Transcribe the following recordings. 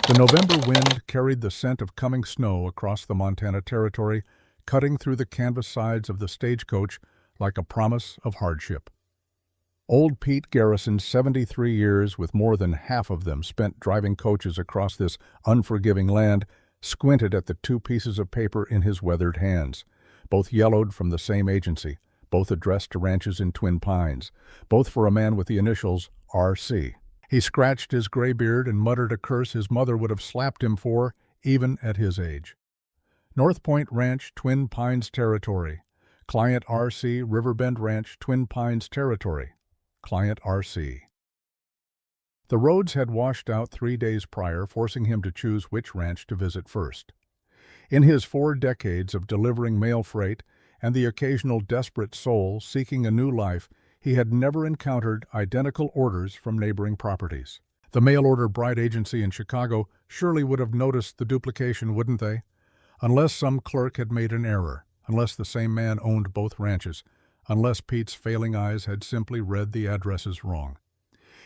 The November wind carried the scent of coming snow across the Montana Territory, cutting through the canvas sides of the stagecoach like a promise of hardship. Old Pete Garrison, 73 years, with more than half of them spent driving coaches across this unforgiving land, squinted at the two pieces of paper in his weathered hands, both yellowed from the same agency, both addressed to ranches in Twin Pines, both for a man with the initials R.C. He scratched his gray beard and muttered a curse his mother would have slapped him for, even at his age. North Point Ranch, Twin Pines Territory. Client R.C., Riverbend Ranch, Twin Pines Territory. Client R.C. The roads had washed out 3 days prior, forcing him to choose which ranch to visit first. In his 4 decades of delivering mail freight and the occasional desperate soul seeking a new life, he had never encountered identical orders from neighboring properties. The mail-order bride agency in Chicago surely would have noticed the duplication, wouldn't they? Unless some clerk had made an error, unless the same man owned both ranches, unless Pete's failing eyes had simply read the addresses wrong.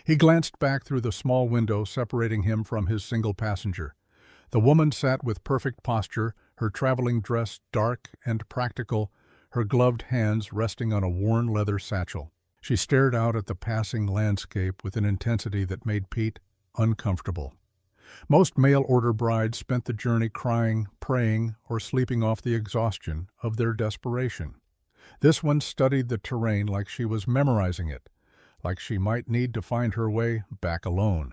He glanced back through the small window separating him from his single passenger. The woman sat with perfect posture, her traveling dress dark and practical, her gloved hands resting on a worn leather satchel. She stared out at the passing landscape with an intensity that made Pete uncomfortable. Most mail-order brides spent the journey crying, praying, or sleeping off the exhaustion of their desperation. This one studied the terrain like she was memorizing it, like she might need to find her way back alone.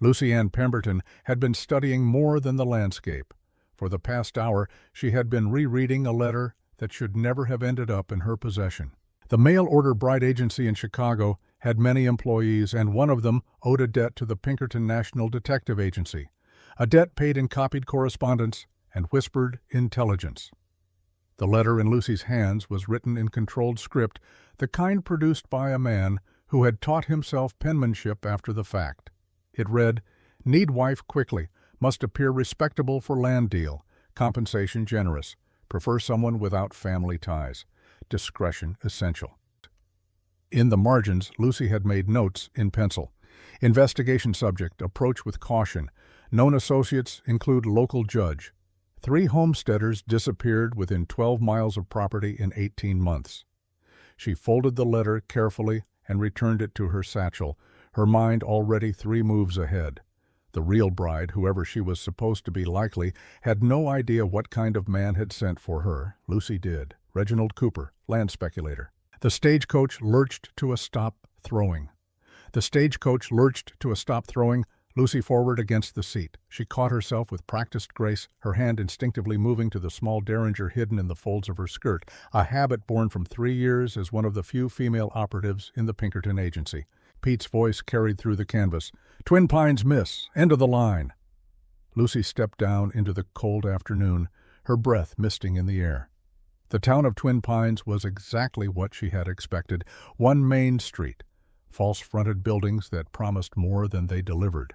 Lucy Ann Pemberton had been studying more than the landscape. For the past hour, she had been rereading a letter that should never have ended up in her possession. The mail-order bride agency in Chicago had many employees, and one of them owed a debt to the Pinkerton National Detective Agency, a debt paid in copied correspondence and whispered intelligence. The letter in Lucy's hands was written in controlled script, the kind produced by a man who had taught himself penmanship after the fact. It read, "Need wife quickly, must appear respectable for land deal, compensation generous, prefer someone without family ties. Discretion essential." In the margins, Lucy had made notes in pencil. Investigation subject, approach with caution. Known associates include local judge. 3 homesteaders disappeared within 12 miles of property in 18 months. She folded the letter carefully and returned it to her satchel, her mind already 3 moves ahead. The real bride, whoever she was supposed to be likely, had no idea what kind of man had sent for her. Lucy did. Reginald Cooper, land speculator. The stagecoach lurched to a stop, throwing. Lucy forward against the seat. She caught herself with practiced grace, her hand instinctively moving to the small derringer hidden in the folds of her skirt, a habit born from 3 years as one of the few female operatives in the Pinkerton agency. Pete's voice carried through the canvas. "Twin Pines miss. End of the line." Lucy stepped down into the cold afternoon, her breath misting in the air. The town of Twin Pines was exactly what she had expected. One main street, false-fronted buildings that promised more than they delivered.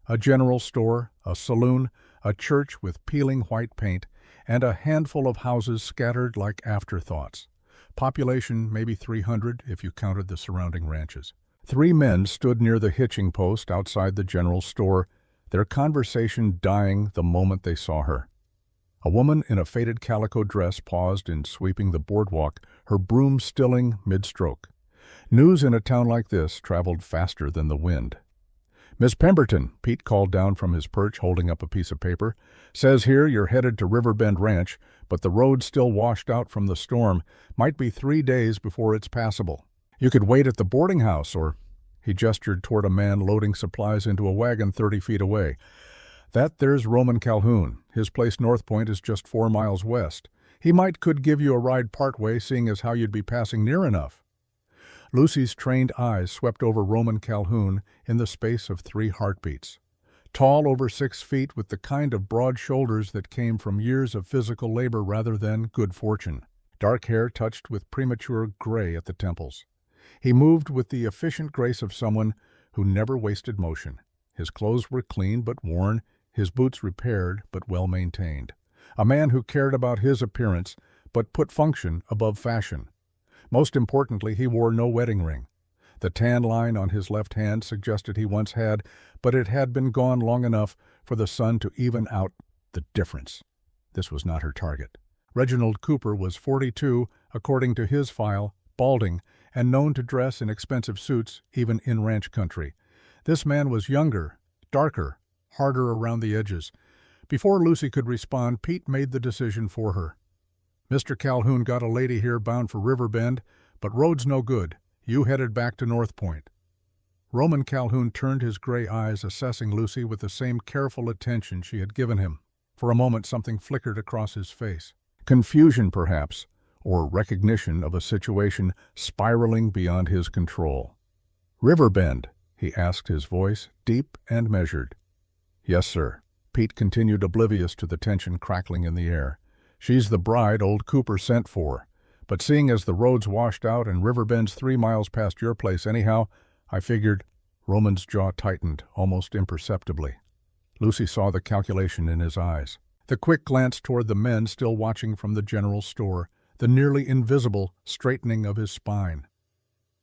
A general store, a saloon, a church with peeling white paint, and a handful of houses scattered like afterthoughts. Population maybe 300 if you counted the surrounding ranches. 3 men stood near the hitching post outside the general store, their conversation dying the moment they saw her. A woman in a faded calico dress paused in sweeping the boardwalk, her broom stilling mid-stroke. News in a town like this traveled faster than the wind. "Miss Pemberton," Pete called down from his perch holding up a piece of paper, "says here you're headed to Riverbend Ranch, but the road's still washed out from the storm. Might be 3 days before it's passable. You could wait at the boarding house or—" He gestured toward a man loading supplies into a wagon 30 feet away. "That there's Roman Calhoun. His place North Point is just 4 miles west. He could give you a ride part way, seeing as how you'd be passing near enough." Lucy's trained eyes swept over Roman Calhoun in the space of 3 heartbeats. Tall, over 6 feet, with the kind of broad shoulders that came from years of physical labor rather than good fortune. Dark hair touched with premature gray at the temples. He moved with the efficient grace of someone who never wasted motion. His clothes were clean but worn, his boots repaired but well-maintained. A man who cared about his appearance but put function above fashion. Most importantly, he wore no wedding ring. The tan line on his left hand suggested he once had, but it had been gone long enough for the sun to even out the difference. This was not her target. Reginald Cooper was 42, according to his file, balding, and known to dress in expensive suits, even in ranch country. This man was younger, darker, harder around the edges. Before Lucy could respond, Pete made the decision for her. "Mr. Calhoun got a lady here bound for Riverbend, but road's no good. You headed back to North Point." Roman Calhoun turned his gray eyes, assessing Lucy with the same careful attention she had given him. For a moment something flickered across his face. Confusion, perhaps, or recognition of a situation spiraling beyond his control. "Riverbend?" he asked, his voice deep and measured. "Yes, sir." Pete continued, oblivious to the tension crackling in the air. "She's the bride old Cooper sent for. But seeing as the road's washed out and Riverbend's 3 miles past your place anyhow, I figured—" Roman's jaw tightened, almost imperceptibly. Lucy saw the calculation in his eyes. The quick glance toward the men still watching from the general store, the nearly invisible straightening of his spine.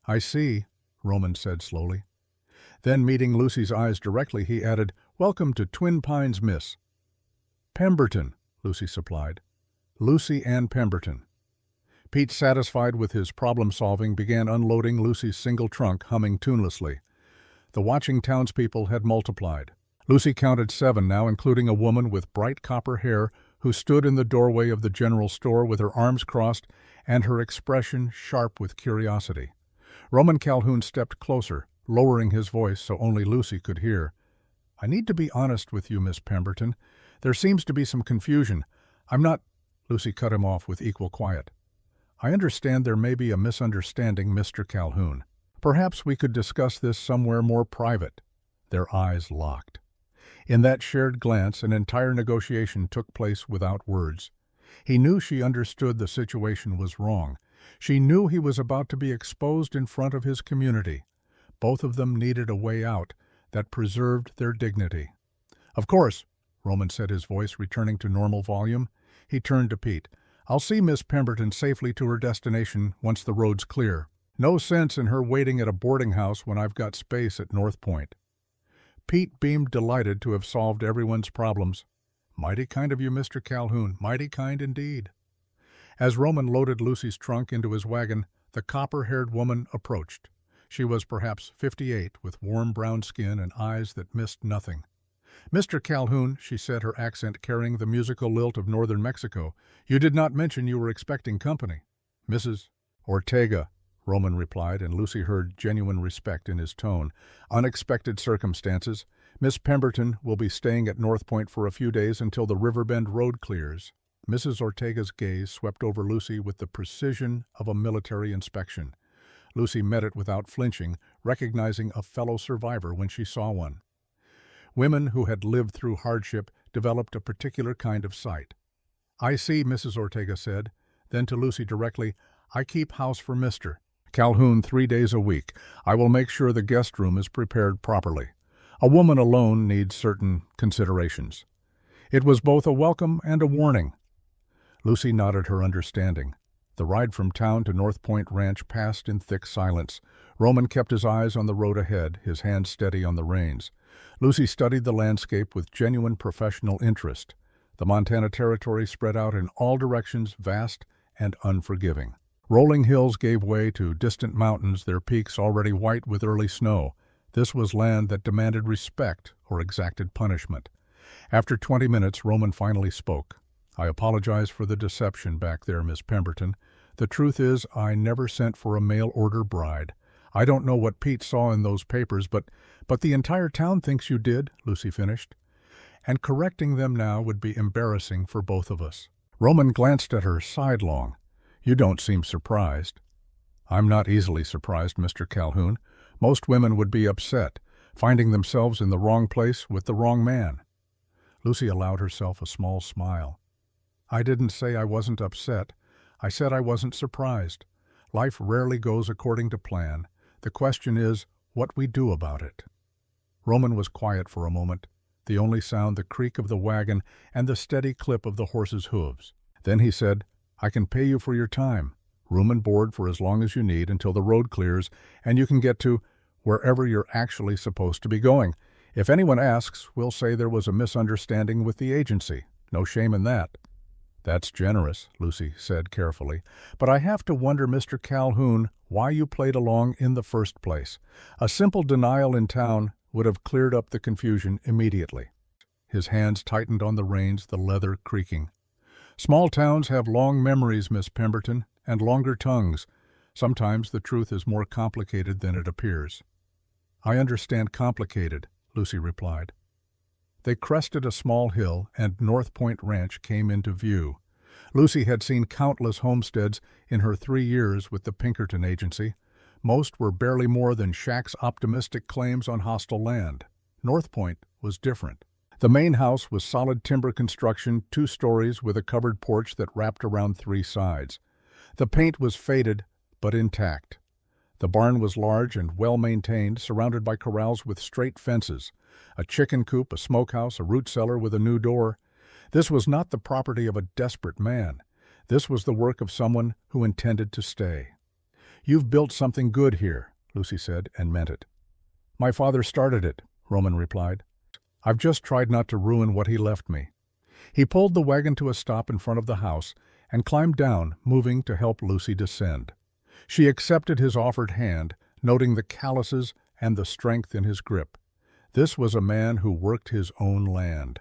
"I see," Roman said slowly. Then, meeting Lucy's eyes directly, he added, "Welcome to Twin Pines, miss." "Pemberton," Lucy supplied. "Lucy Ann Pemberton." Pete, satisfied with his problem-solving, began unloading Lucy's single trunk, humming tunelessly. The watching townspeople had multiplied. Lucy counted 7 now, including a woman with bright copper hair who stood in the doorway of the general store with her arms crossed and her expression sharp with curiosity. Roman Calhoun stepped closer, lowering his voice so only Lucy could hear. "I need to be honest with you, Miss Pemberton. There seems to be some confusion. I'm not—" Lucy cut him off with equal quiet. "I understand there may be a misunderstanding, Mr. Calhoun. Perhaps we could discuss this somewhere more private." Their eyes locked. In that shared glance, an entire negotiation took place without words. He knew she understood the situation was wrong. She knew he was about to be exposed in front of his community. Both of them needed a way out that preserved their dignity. "Of course," Roman said, his voice returning to normal volume. He turned to Pete. "I'll see Miss Pemberton safely to her destination once the road's clear. No sense in her waiting at a boarding house when I've got space at North Point." Pete beamed, delighted to have solved everyone's problems. "Mighty kind of you, Mr. Calhoun, mighty kind indeed." As Roman loaded Lucy's trunk into his wagon, the copper-haired woman approached. She was perhaps 58, with warm brown skin and eyes that missed nothing. "Mr. Calhoun," she said, her accent carrying the musical lilt of northern Mexico, "you did not mention you were expecting company." "Mrs. Ortega," Roman replied, and Lucy heard genuine respect in his tone. "Unexpected circumstances. Miss Pemberton will be staying at North Point for a few days until the Riverbend road clears." Mrs. Ortega's gaze swept over Lucy with the precision of a military inspection. Lucy met it without flinching, recognizing a fellow survivor when she saw one. Women who had lived through hardship developed a particular kind of sight. "I see," Mrs. Ortega said. Then to Lucy directly, "I keep house for Mr. Calhoun 3 days a week. I will make sure the guest room is prepared properly. A woman alone needs certain considerations." It was both a welcome and a warning. Lucy nodded her understanding. The ride from town to North Point Ranch passed in thick silence. Roman kept his eyes on the road ahead, his hands steady on the reins. Lucy studied the landscape with genuine professional interest. The Montana Territory spread out in all directions, vast and unforgiving. Rolling hills gave way to distant mountains, their peaks already white with early snow. This was land that demanded respect or exacted punishment. After 20 minutes, Roman finally spoke. "I apologize for the deception back there, Miss Pemberton. The truth is, I never sent for a mail-order bride. I don't know what Pete saw in those papers, but the entire town thinks you did," Lucy finished. "And correcting them now would be embarrassing for both of us." Roman glanced at her sidelong. "You don't seem surprised." "I'm not easily surprised, Mr. Calhoun. Most women would be upset, finding themselves in the wrong place with the wrong man." Lucy allowed herself a small smile. "I didn't say I wasn't upset. I said I wasn't surprised. Life rarely goes according to plan. The question is what we do about it." Roman was quiet for a moment, the only sound the creak of the wagon and the steady clip of the horse's hooves. Then he said, "I can pay you for your time. Room and board for as long as you need until the road clears and you can get to wherever you're actually supposed to be going. If anyone asks, we'll say there was a misunderstanding with the agency. No shame in that." "That's generous," Lucy said carefully. "But I have to wonder, Mr. Calhoun, why you played along in the first place. A simple denial in town would have cleared up the confusion immediately." His hands tightened on the reins, the leather creaking. "Small towns have long memories, Miss Pemberton, and longer tongues. Sometimes the truth is more complicated than it appears." "I understand complicated," Lucy replied. They crested a small hill, and North Point Ranch came into view. Lucy had seen countless homesteads in her 3 years with the Pinkerton Agency. Most were barely more than Shack's optimistic claims on hostile land. North Point was different. The main house was solid timber construction, 2 stories with a covered porch that wrapped around 3 sides. The paint was faded, but intact. The barn was large and well-maintained, surrounded by corrals with straight fences, a chicken coop, a smokehouse, a root cellar with a new door. This was not the property of a desperate man. This was the work of someone who intended to stay. "You've built something good here," Lucy said, and meant it. "My father started it," Roman replied. "I've just tried not to ruin what he left me." He pulled the wagon to a stop in front of the house and climbed down, moving to help Lucy descend. She accepted his offered hand, noting the calluses and the strength in his grip. This was a man who worked his own land.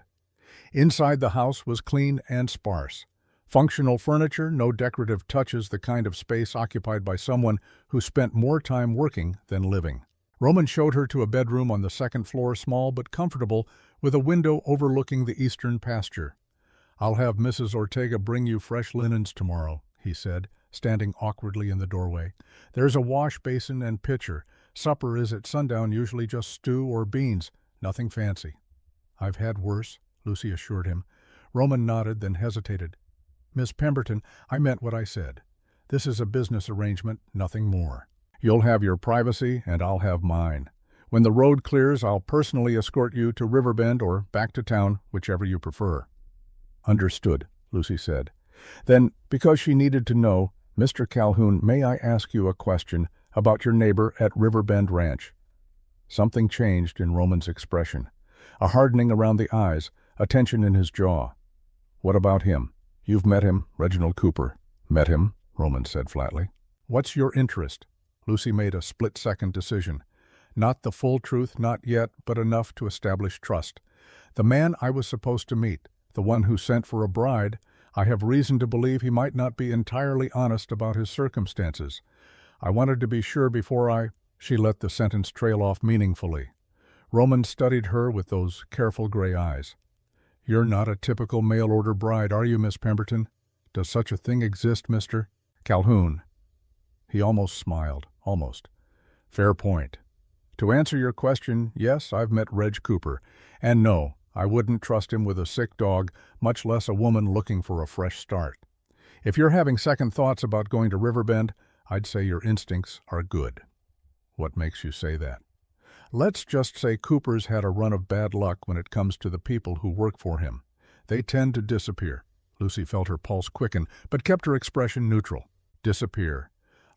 Inside the house was clean and sparse. Functional furniture, no decorative touches, the kind of space occupied by someone who spent more time working than living. Roman showed her to a bedroom on the 2nd floor, small but comfortable, with a window overlooking the eastern pasture. "I'll have Mrs. Ortega bring you fresh linens tomorrow," he said, standing awkwardly in the doorway. "There's a wash basin and pitcher. Supper is at sundown, usually just stew or beans, nothing fancy." "I've had worse," Lucy assured him. Roman nodded, then hesitated. "Miss Pemberton, I meant what I said. This is a business arrangement, nothing more. You'll have your privacy, and I'll have mine. When the road clears, I'll personally escort you to Riverbend or back to town, whichever you prefer." "Understood," Lucy said. Then, because she needed to know, "Mr. Calhoun, may I ask you a question about your neighbor at Riverbend Ranch?" Something changed in Roman's expression. A hardening around the eyes, a tension in his jaw. "What about him?" "You've met him, Reginald Cooper." "Met him," Roman said flatly. "What's your interest?" Lucy made a split-second decision. Not the full truth, not yet, but enough to establish trust. "The man I was supposed to meet, the one who sent for a bride, I have reason to believe he might not be entirely honest about his circumstances. I wanted to be sure before I—" She let the sentence trail off meaningfully. Roman studied her with those careful gray eyes. "You're not a typical mail-order bride, are you, Miss Pemberton? Does such a thing exist, Mr. Calhoun?" He almost smiled. Almost. "Fair point. To answer your question, yes, I've met Reg Cooper. And no, I wouldn't trust him with a sick dog, much less a woman looking for a fresh start. If you're having second thoughts about going to Riverbend, I'd say your instincts are good." "What makes you say that?" "Let's just say Cooper's had a run of bad luck when it comes to the people who work for him. They tend to disappear." Lucy felt her pulse quicken, but kept her expression neutral. "Disappear.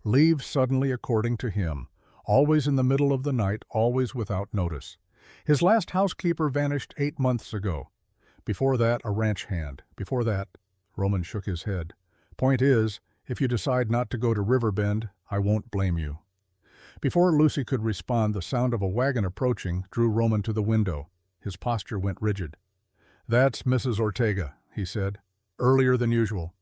Leave suddenly according to him. Always in the middle of the night, always without notice. His last housekeeper vanished 8 months ago. Before that, a ranch hand. Before that—" Roman shook his head. "Point is, if you decide not to go to Riverbend, I won't blame you." Before Lucy could respond, the sound of a wagon approaching drew Roman to the window. His posture went rigid. "That's Mrs. Ortega," he said. "Earlier than usual."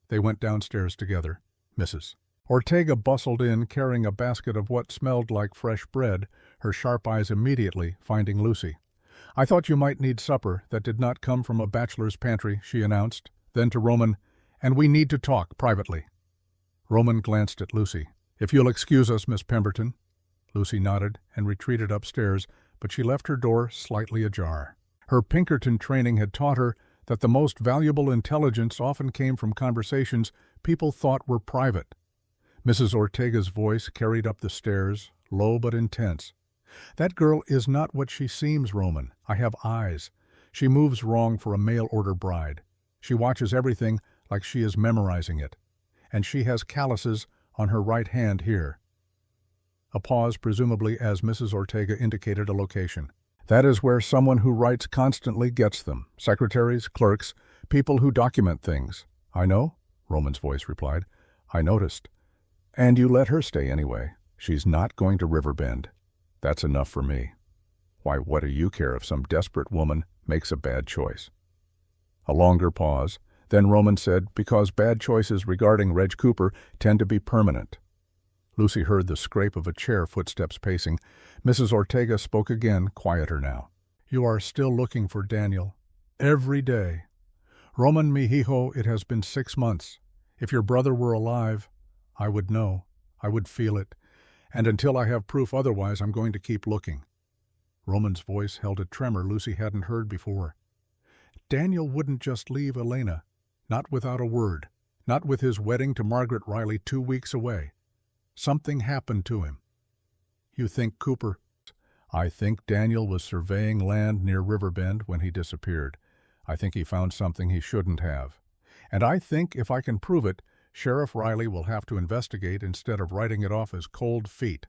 They went downstairs together. Mrs. Ortega bustled in, carrying a basket of what smelled like fresh bread, her sharp eyes immediately finding Lucy. "I thought you might need supper that did not come from a bachelor's pantry," she announced. Then to Roman, "And we need to talk privately." Roman glanced at Lucy. "If you'll excuse us, Miss Pemberton." Lucy nodded and retreated upstairs, but she left her door slightly ajar. Her Pinkerton training had taught her that the most valuable intelligence often came from conversations people thought were private. Mrs. Ortega's voice carried up the stairs, low but intense. "That girl is not what she seems, Roman. I have eyes. She moves wrong for a mail-order bride. She watches everything like she is memorizing it. And she has calluses on her right hand here." A pause, presumably as Mrs. Ortega indicated a location. That is where someone who writes constantly gets them. Secretaries, clerks, people who document things. I know, Roman's voice replied. I noticed. And you let her stay anyway. She's not going to Riverbend. That's enough for me. Why, what do you care if some desperate woman makes a bad choice? A longer pause. Then Roman said, because bad choices regarding Reg Cooper tend to be permanent. Lucy heard the scrape of a chair, footsteps pacing. Mrs. Ortega spoke again, quieter now. You are still looking for Daniel. Every day. Roman mihijo, it has been 6 months. If your brother were alive, I would know. I would feel it. And until I have proof otherwise, I'm going to keep looking. Roman's voice held a tremor Lucy hadn't heard before. Daniel wouldn't just leave Elena. Not without a word. Not with his wedding to Margaret Riley 2 weeks away. Something happened to him. You think Cooper? I think Daniel was surveying land near Riverbend when he disappeared. I think he found something he shouldn't have. And I think if I can prove it, Sheriff Riley will have to investigate instead of writing it off as cold feet.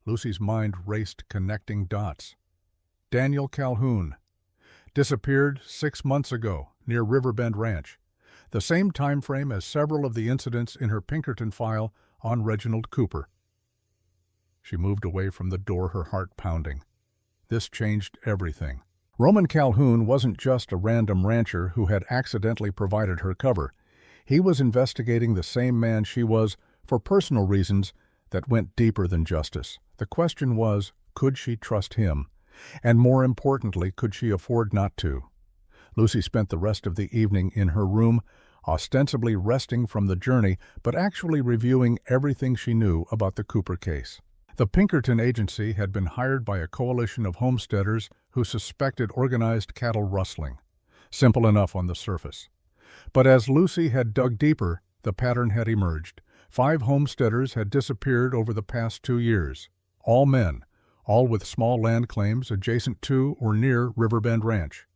Lucy's mind raced, connecting dots. Daniel Calhoun. Disappeared 6 months ago, near Riverbend Ranch. The same time frame as several of the incidents in her Pinkerton file on Reginald Cooper. She moved away from the door, her heart pounding. This changed everything. Roman Calhoun wasn't just a random rancher who had accidentally provided her cover. He was investigating the same man she was for personal reasons that went deeper than justice. The question was, could she trust him? And more importantly, could she afford not to? Lucy spent the rest of the evening in her room, ostensibly resting from the journey, but actually reviewing everything she knew about the Cooper case. The Pinkerton agency had been hired by a coalition of homesteaders who suspected organized cattle rustling. Simple enough on the surface. But as Lucy had dug deeper, the pattern had emerged. 5 homesteaders had disappeared over the past 2 years. All men, all with small land claims adjacent to or near Riverbend Ranch.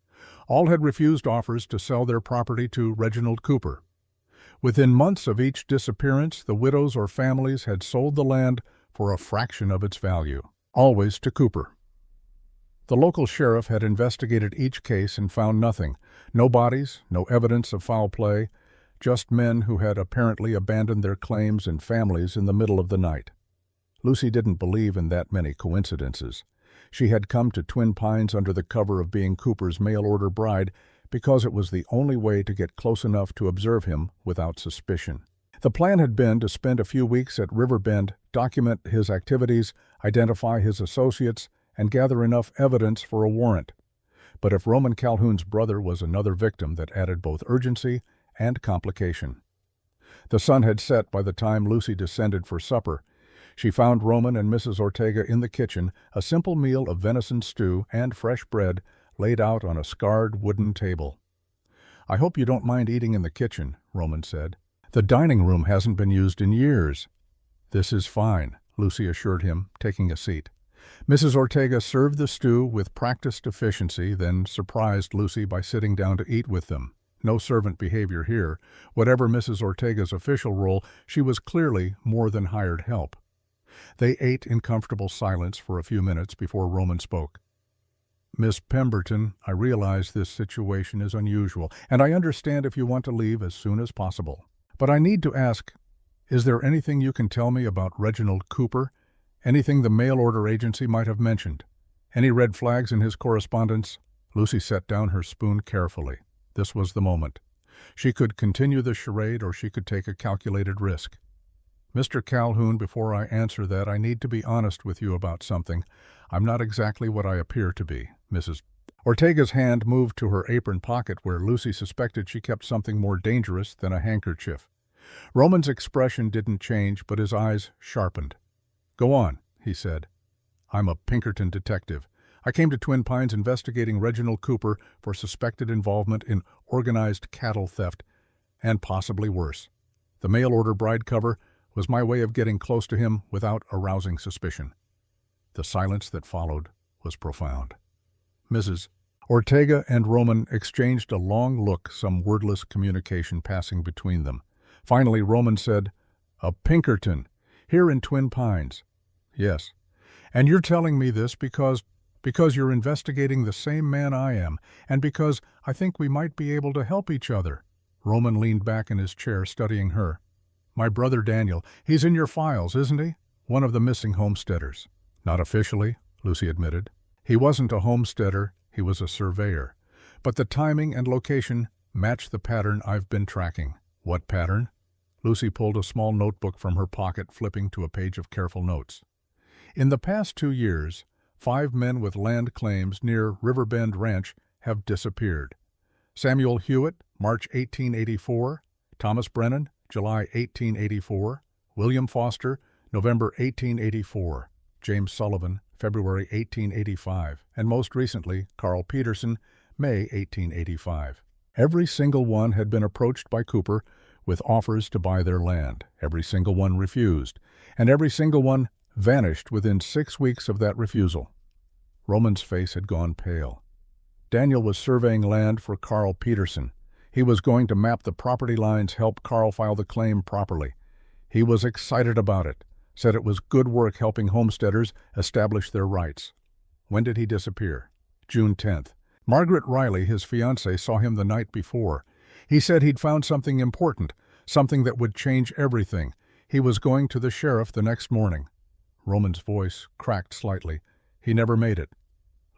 All had refused offers to sell their property to Reginald Cooper. Within months of each disappearance, the widows or families had sold the land for a fraction of its value, always to Cooper. The local sheriff had investigated each case and found nothing. No bodies, no evidence of foul play, just men who had apparently abandoned their claims and families in the middle of the night. Lucy didn't believe in that many coincidences. She had come to Twin Pines under the cover of being Cooper's mail-order bride because it was the only way to get close enough to observe him without suspicion. The plan had been to spend a few weeks at Riverbend, document his activities, identify his associates, and gather enough evidence for a warrant. But if Roman Calhoun's brother was another victim, that added both urgency and complication. The sun had set by the time Lucy descended for supper. She found Roman and Mrs. Ortega in the kitchen, a simple meal of venison stew and fresh bread laid out on a scarred wooden table. I hope you don't mind eating in the kitchen, Roman said. The dining room hasn't been used in years. This is fine, Lucy assured him, taking a seat. Mrs. Ortega served the stew with practiced efficiency, then surprised Lucy by sitting down to eat with them. No servant behavior here. Whatever Mrs. Ortega's official role, she was clearly more than hired help. They ate in comfortable silence for a few minutes before Roman spoke. Miss Pemberton, I realize this situation is unusual, and I understand if you want to leave as soon as possible. But I need to ask, is there anything you can tell me about Reginald Cooper? Anything the mail-order agency might have mentioned? Any red flags in his correspondence? Lucy set down her spoon carefully. This was the moment. She could continue the charade or she could take a calculated risk. Mr. Calhoun, before I answer that, I need to be honest with you about something. I'm not exactly what I appear to be. Mrs. Ortega's hand moved to her apron pocket where Lucy suspected she kept something more dangerous than a handkerchief. Roman's expression didn't change, but his eyes sharpened. Go on, he said. I'm a Pinkerton detective. I came to Twin Pines investigating Reginald Cooper for suspected involvement in organized cattle theft, and possibly worse. The mail-order bride cover was my way of getting close to him without arousing suspicion. The silence that followed was profound. Mrs. Ortega and Roman exchanged a long look, some wordless communication passing between them. Finally, Roman said, A Pinkerton, here in Twin Pines. Yes. And you're telling me this because Because you're investigating the same man I am, and because I think we might be able to help each other." Roman leaned back in his chair, studying her. "My brother Daniel, he's in your files, isn't he? One of the missing homesteaders." "Not officially," Lucy admitted. "He wasn't a homesteader, he was a surveyor. But the timing and location match the pattern I've been tracking." "What pattern?" Lucy pulled a small notebook from her pocket, flipping to a page of careful notes. "In the past 2 years, 5 men with land claims near Riverbend Ranch have disappeared. Samuel Hewitt, March 1884, Thomas Brennan, July 1884, William Foster, November 1884, James Sullivan, February 1885, and most recently, Carl Peterson, May 1885. Every single one had been approached by Cooper with offers to buy their land. Every single one refused, and every single one vanished within 6 weeks of that refusal." Roman's face had gone pale. Daniel was surveying land for Carl Peterson. He was going to map the property lines, help Carl file the claim properly. He was excited about it, said it was good work helping homesteaders establish their rights. When did he disappear? June 10th. Margaret Riley, his fiancée, saw him the night before. He said he'd found something important, something that would change everything. He was going to the sheriff the next morning. Roman's voice cracked slightly. "He never made it."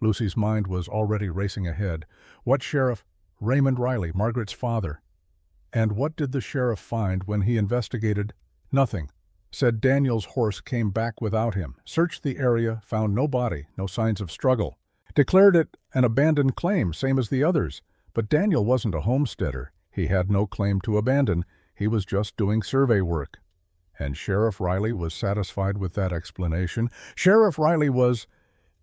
Lucy's mind was already racing ahead. What sheriff? Raymond Riley, Margaret's father. And what did the sheriff find when he investigated? Nothing. Said Daniel's horse came back without him. Searched the area, found no body, no signs of struggle. Declared it an abandoned claim, same as the others. But Daniel wasn't a homesteader. He had no claim to abandon. He was just doing survey work. And Sheriff Riley was satisfied with that explanation. Sheriff Riley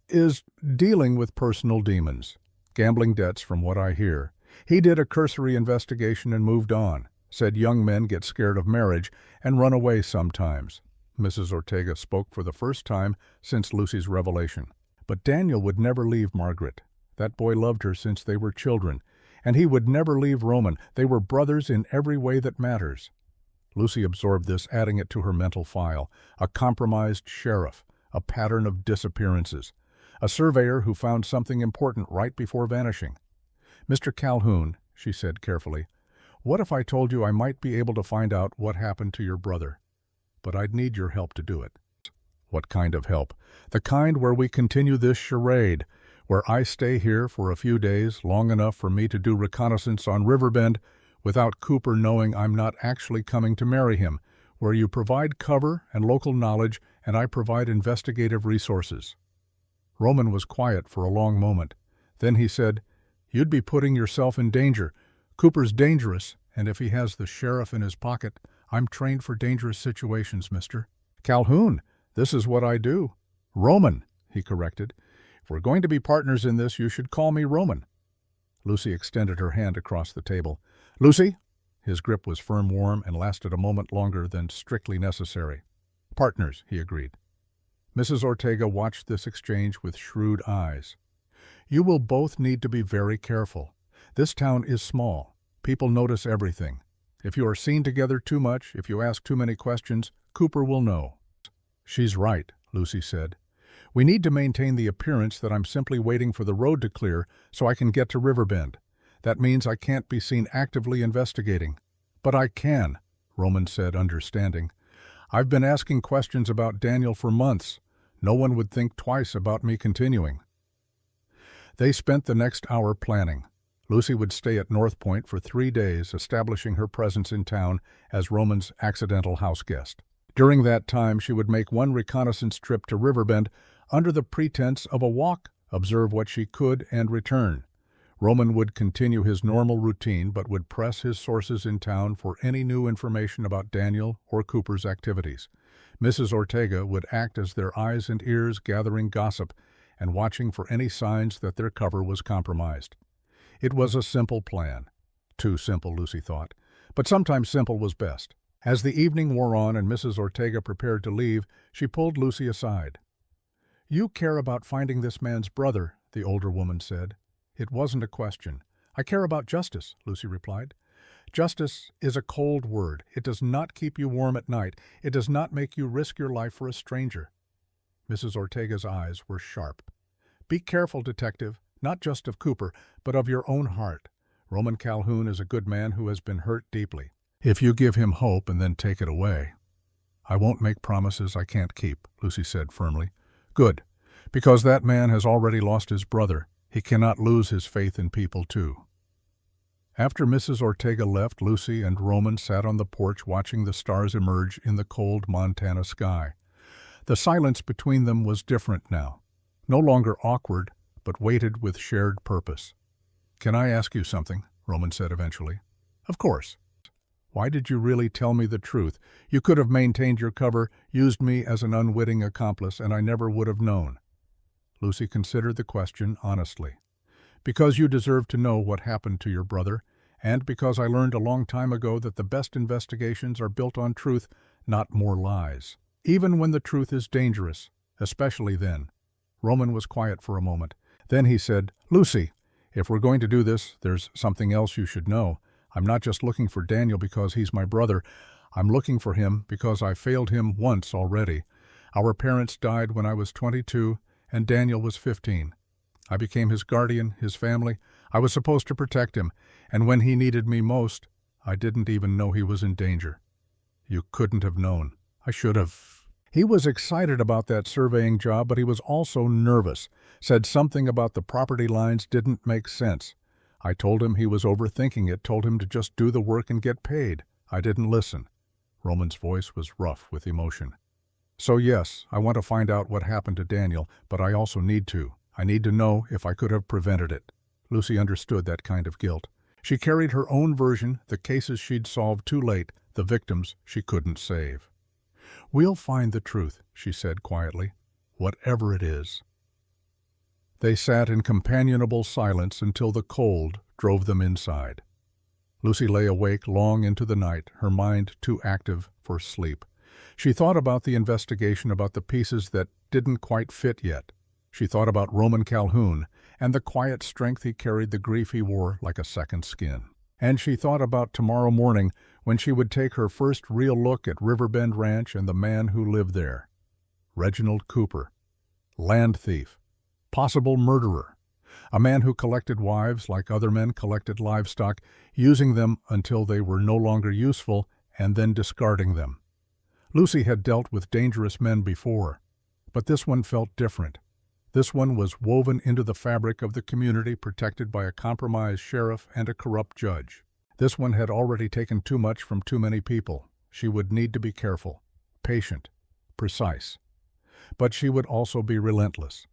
is dealing with personal demons. Gambling debts, from what I hear. He did a cursory investigation and moved on. Said young men get scared of marriage and run away sometimes. Mrs. Ortega spoke for the first time since Lucy's revelation. But Daniel would never leave Margaret. That boy loved her since they were children. And he would never leave Roman. They were brothers in every way that matters. Lucy absorbed this, adding it to her mental file. A compromised sheriff, a pattern of disappearances, a surveyor who found something important right before vanishing. "Mr. Calhoun," she said carefully, "what if I told you I might be able to find out what happened to your brother? But I'd need your help to do it." "What kind of help?" "The kind where we continue this charade, where I stay here for a few days, long enough for me to do reconnaissance on Riverbend without Cooper knowing I'm not actually coming to marry him, where you provide cover and local knowledge and I provide investigative resources." Roman was quiet for a long moment. Then he said, "You'd be putting yourself in danger. Cooper's dangerous, and if he has the sheriff in his pocket, I'm trained for dangerous situations, mister." "Calhoun, this is what I do." "Roman," he corrected. "If we're going to be partners in this, you should call me Roman." Lucy extended her hand across the table. "Lucy?" His grip was firm, warm, and lasted a moment longer than strictly necessary. "Partners," he agreed. Mrs. Ortega watched this exchange with shrewd eyes. "You will both need to be very careful. This town is small. People notice everything. If you are seen together too much, if you ask too many questions, Cooper will know." "She's right," Lucy said. "We need to maintain the appearance that I'm simply waiting for the road to clear so I can get to Riverbend. That means I can't be seen actively investigating." "But I can," Roman said, understanding. "I've been asking questions about Daniel for months. No one would think twice about me continuing." They spent the next hour planning. Lucy would stay at North Point for 3 days, establishing her presence in town as Roman's accidental house guest. During that time, she would make one reconnaissance trip to Riverbend under the pretense of a walk, observe what she could, and return. Roman would continue his normal routine but would press his sources in town for any new information about Daniel or Cooper's activities. Mrs. Ortega would act as their eyes and ears, gathering gossip and watching for any signs that their cover was compromised. It was a simple plan. Too simple, Lucy thought, but sometimes simple was best. As the evening wore on and Mrs. Ortega prepared to leave, she pulled Lucy aside. "You care about finding this man's brother," the older woman said. It wasn't a question. "I care about justice," Lucy replied. "Justice is a cold word. It does not keep you warm at night. It does not make you risk your life for a stranger." Mrs. Ortega's eyes were sharp. Be careful, detective, not just of Cooper, but of your own heart. Roman Calhoun is a good man who has been hurt deeply. If you give him hope and then take it away—" "I won't make promises I can't keep," Lucy said firmly. "Good, because that man has already lost his brother. He cannot lose his faith in people, too." After Mrs. Ortega left, Lucy and Roman sat on the porch watching the stars emerge in the cold Montana sky. The silence between them was different now, no longer awkward, but weighted with shared purpose. "Can I ask you something?" Roman said eventually. "Of course." "Why did you really tell me the truth? You could have maintained your cover, used me as an unwitting accomplice, and I never would have known." Lucy considered the question honestly. "Because you deserve to know what happened to your brother, and because I learned a long time ago that the best investigations are built on truth, not more lies. Even when the truth is dangerous, especially then." Roman was quiet for a moment. Then he said, "Lucy, if we're going to do this, there's something else you should know. I'm not just looking for Daniel because he's my brother. I'm looking for him because I failed him once already. Our parents died when I was 22, and Daniel was 15. I became his guardian, his family. I was supposed to protect him, and when he needed me most, I didn't even know he was in danger." "You couldn't have known." "I should have." He was excited about that surveying job, but he was also nervous. Said something about the property lines didn't make sense. I told him he was overthinking it, told him to just do the work and get paid. I didn't listen. Roman's voice was rough with emotion. "So yes, I want to find out what happened to Daniel, but I also need to. I need to know if I could have prevented it." Lucy understood that kind of guilt. She carried her own version, the cases she'd solved too late, the victims she couldn't save. "We'll find the truth," she said quietly, "whatever it is." They sat in companionable silence until the cold drove them inside. Lucy lay awake long into the night, her mind too active for sleep. She thought about the investigation, about the pieces that didn't quite fit yet. She thought about Roman Calhoun and the quiet strength he carried, the grief he wore like a second skin. And she thought about tomorrow morning when she would take her first real look at Riverbend Ranch and the man who lived there. Reginald Cooper, land thief, possible murderer, a man who collected wives like other men collected livestock, using them until they were no longer useful and then discarding them. Lucy had dealt with dangerous men before, but this one felt different. This one was woven into the fabric of the community, protected by a compromised sheriff and a corrupt judge. This one had already taken too much from too many people. She would need to be careful, patient, precise. But she would also be relentless.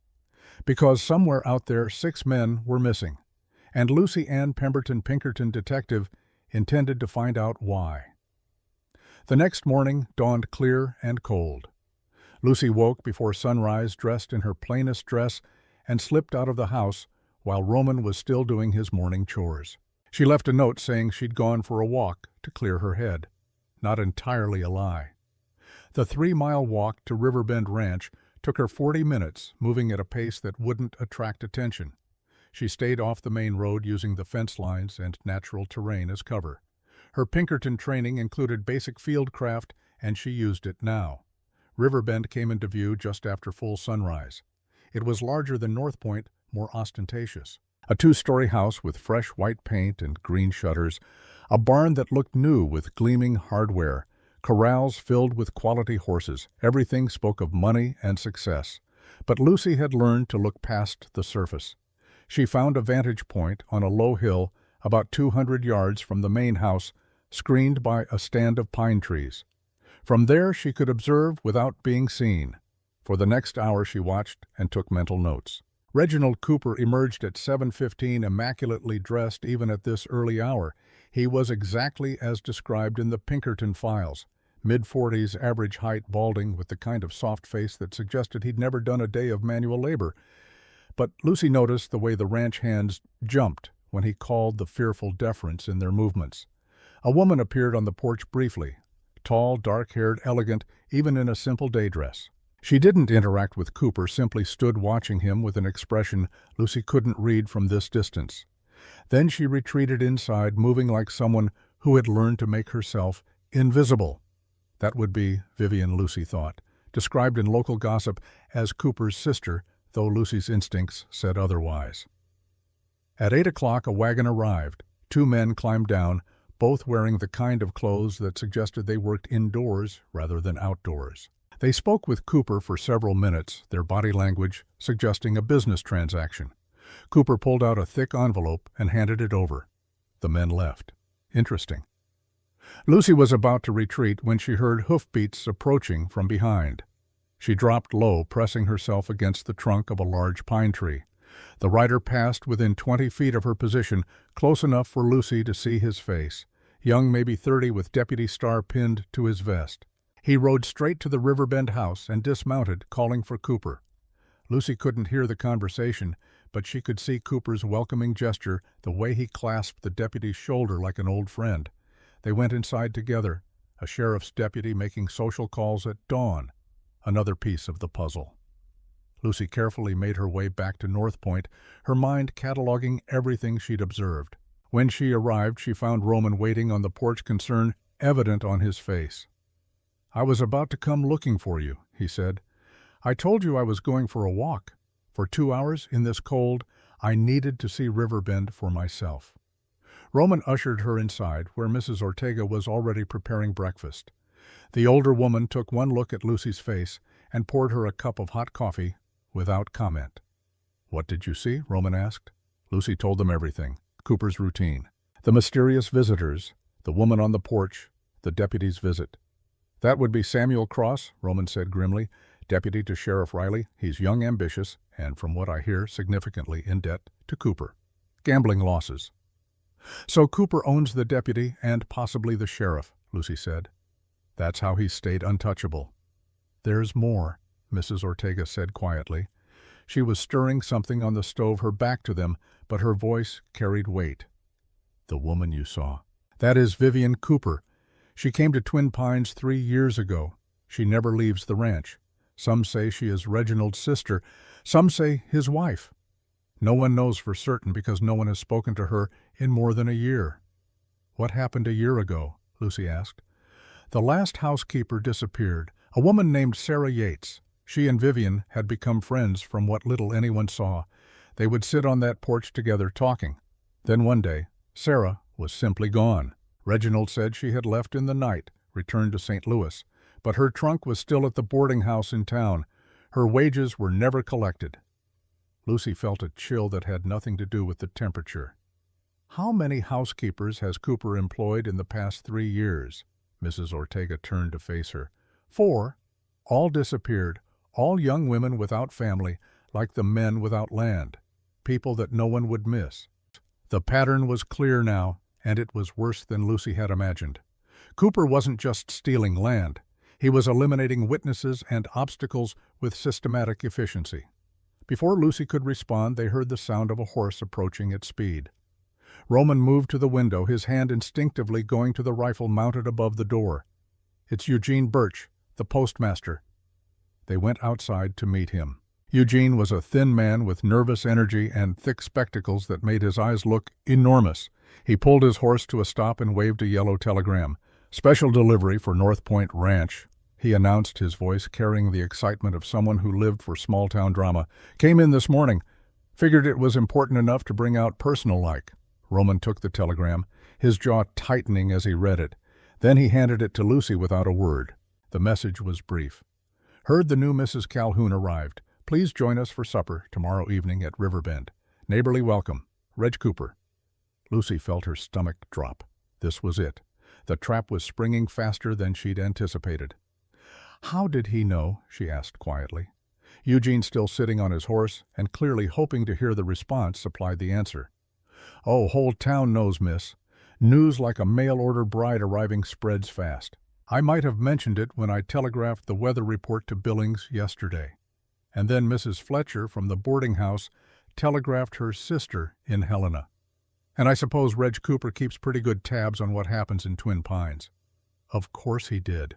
Because somewhere out there 6 men were missing, and Lucy Ann Pemberton Pinkerton, detective, intended to find out why. The next morning dawned clear and cold. Lucy woke before sunrise, dressed in her plainest dress, and slipped out of the house while Roman was still doing his morning chores. She left a note saying she'd gone for a walk to clear her head. Not entirely a lie. The 3-mile walk to Riverbend Ranch took her 40 minutes, moving at a pace that wouldn't attract attention. She stayed off the main road, using the fence lines and natural terrain as cover. Her Pinkerton training included basic fieldcraft, and she used it now. Riverbend came into view just after full sunrise. It was larger than North Point, more ostentatious. A 2-story house with fresh white paint and green shutters, a barn that looked new with gleaming hardware, corrals filled with quality horses. Everything spoke of money and success. But Lucy had learned to look past the surface. She found a vantage point on a low hill about 200 yards from the main house, screened by a stand of pine trees. From there she could observe without being seen. For the next hour she watched and took mental notes. Reginald Cooper emerged at 7:15, immaculately dressed even at this early hour. He was exactly as described in the Pinkerton files. Mid-40s, average height, balding, with the kind of soft face that suggested he'd never done a day of manual labor. But Lucy noticed the way the ranch hands jumped when he called, the fearful deference in their movements. A woman appeared on the porch briefly. Tall, dark-haired, elegant, even in a simple day dress. She didn't interact with Cooper, simply stood watching him with an expression Lucy couldn't read from this distance. Then she retreated inside, moving like someone who had learned to make herself invisible. That would be Vivian, Lucy thought, described in local gossip as Cooper's sister, though Lucy's instincts said otherwise. At 8 o'clock a wagon arrived. 2 men climbed down, both wearing the kind of clothes that suggested they worked indoors rather than outdoors. They spoke with Cooper for several minutes, their body language suggesting a business transaction. Cooper pulled out a thick envelope and handed it over. The men left. Interesting. Lucy was about to retreat when she heard hoofbeats approaching from behind. She dropped low, pressing herself against the trunk of a large pine tree. The rider passed within 20 feet of her position, close enough for Lucy to see his face, young, maybe 30, with deputy star pinned to his vest. He rode straight to the Riverbend house and dismounted, calling for Cooper. Lucy couldn't hear the conversation, but she could see Cooper's welcoming gesture, the way he clasped the deputy's shoulder like an old friend. They went inside together, a sheriff's deputy making social calls at dawn, another piece of the puzzle. Lucy carefully made her way back to North Point, her mind cataloging everything she'd observed. When she arrived, she found Roman waiting on the porch, concern evident on his face. "I was about to come looking for you," he said. "I told you I was going for a walk. For 2 hours in this cold, I needed to see Riverbend for myself." Roman ushered her inside, where Mrs. Ortega was already preparing breakfast. The older woman took one look at Lucy's face and poured her a cup of hot coffee without comment. "What did you see?" Roman asked. Lucy told them everything. Cooper's routine. The mysterious visitors, the woman on the porch, the deputy's visit. "That would be Samuel Cross," Roman said grimly, "deputy to Sheriff Riley. He's young, ambitious, and from what I hear, significantly in debt to Cooper. Gambling losses." "So Cooper owns the deputy and possibly the sheriff," Lucy said. "That's how he stayed untouchable." "There's more," Mrs. Ortega said quietly. She was stirring something on the stove, her back to them, but her voice carried weight. "The woman you saw. That is Vivian Cooper. She came to Twin Pines 3 years ago. She never leaves the ranch. Some say she is Reginald's sister. Some say his wife. No one knows for certain because no one has spoken to her in more than a year." "What happened a year ago?" Lucy asked. "The last housekeeper disappeared, a woman named Sarah Yates. She and Vivian had become friends from what little anyone saw. They would sit on that porch together talking. Then one day, Sarah was simply gone. Reginald said she had left in the night, returned to St. Louis, but her trunk was still at the boarding house in town. Her wages were never collected." Lucy felt a chill that had nothing to do with the temperature. "How many housekeepers has Cooper employed in the past 3 years?" Mrs. Ortega turned to face her. "4. All disappeared, all young women without family, like the men without land, people that no one would miss." The pattern was clear now, and it was worse than Lucy had imagined. Cooper wasn't just stealing land. He was eliminating witnesses and obstacles with systematic efficiency. Before Lucy could respond, they heard the sound of a horse approaching at speed. Roman moved to the window, his hand instinctively going to the rifle mounted above the door. "It's Eugene Birch, the postmaster." They went outside to meet him. Eugene was a thin man with nervous energy and thick spectacles that made his eyes look enormous. He pulled his horse to a stop and waved a yellow telegram. "Special delivery for North Point Ranch," he announced, his voice carrying the excitement of someone who lived for small-town drama. "Came in this morning. Figured it was important enough to bring out personal-like." Roman took the telegram, his jaw tightening as he read it. Then he handed it to Lucy without a word. The message was brief. "Heard the new Mrs. Calhoun arrived. Please join us for supper tomorrow evening at Riverbend. Neighborly welcome. Reg Cooper." Lucy felt her stomach drop. This was it. The trap was springing faster than she'd anticipated. "How did he know?" she asked quietly. Eugene, still sitting on his horse and clearly hoping to hear the response, supplied the answer. "Oh, whole town knows, miss. News like a mail-order bride arriving spreads fast. I might have mentioned it when I telegraphed the weather report to Billings yesterday. And then Mrs. Fletcher from the boarding house telegraphed her sister in Helena. And I suppose Reg Cooper keeps pretty good tabs on what happens in Twin Pines." Of course he did.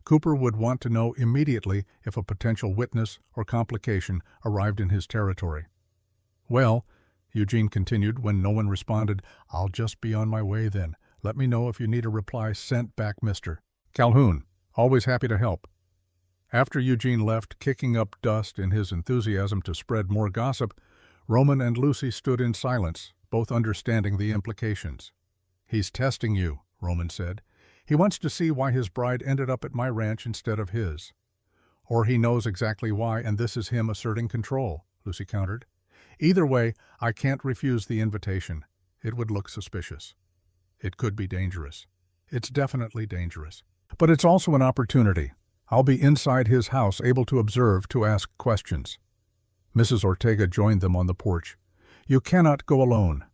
Cooper would want to know immediately if a potential witness or complication arrived in his territory. "Well," Eugene continued when no one responded, "I'll just be on my way then. Let me know if you need a reply sent back, Mr. Calhoun. Always happy to help." After Eugene left, kicking up dust in his enthusiasm to spread more gossip, Roman and Lucy stood in silence, both understanding the implications. "He's testing you," Roman said. "He wants to see why his bride ended up at my ranch instead of his." "Or he knows exactly why, and this is him asserting control," Lucy countered. "Either way, I can't refuse the invitation. It would look suspicious. It could be dangerous. It's definitely dangerous. But it's also an opportunity. I'll be inside his house, able to observe, to ask questions." Mrs. Ortega joined them on the porch. "You cannot go alone."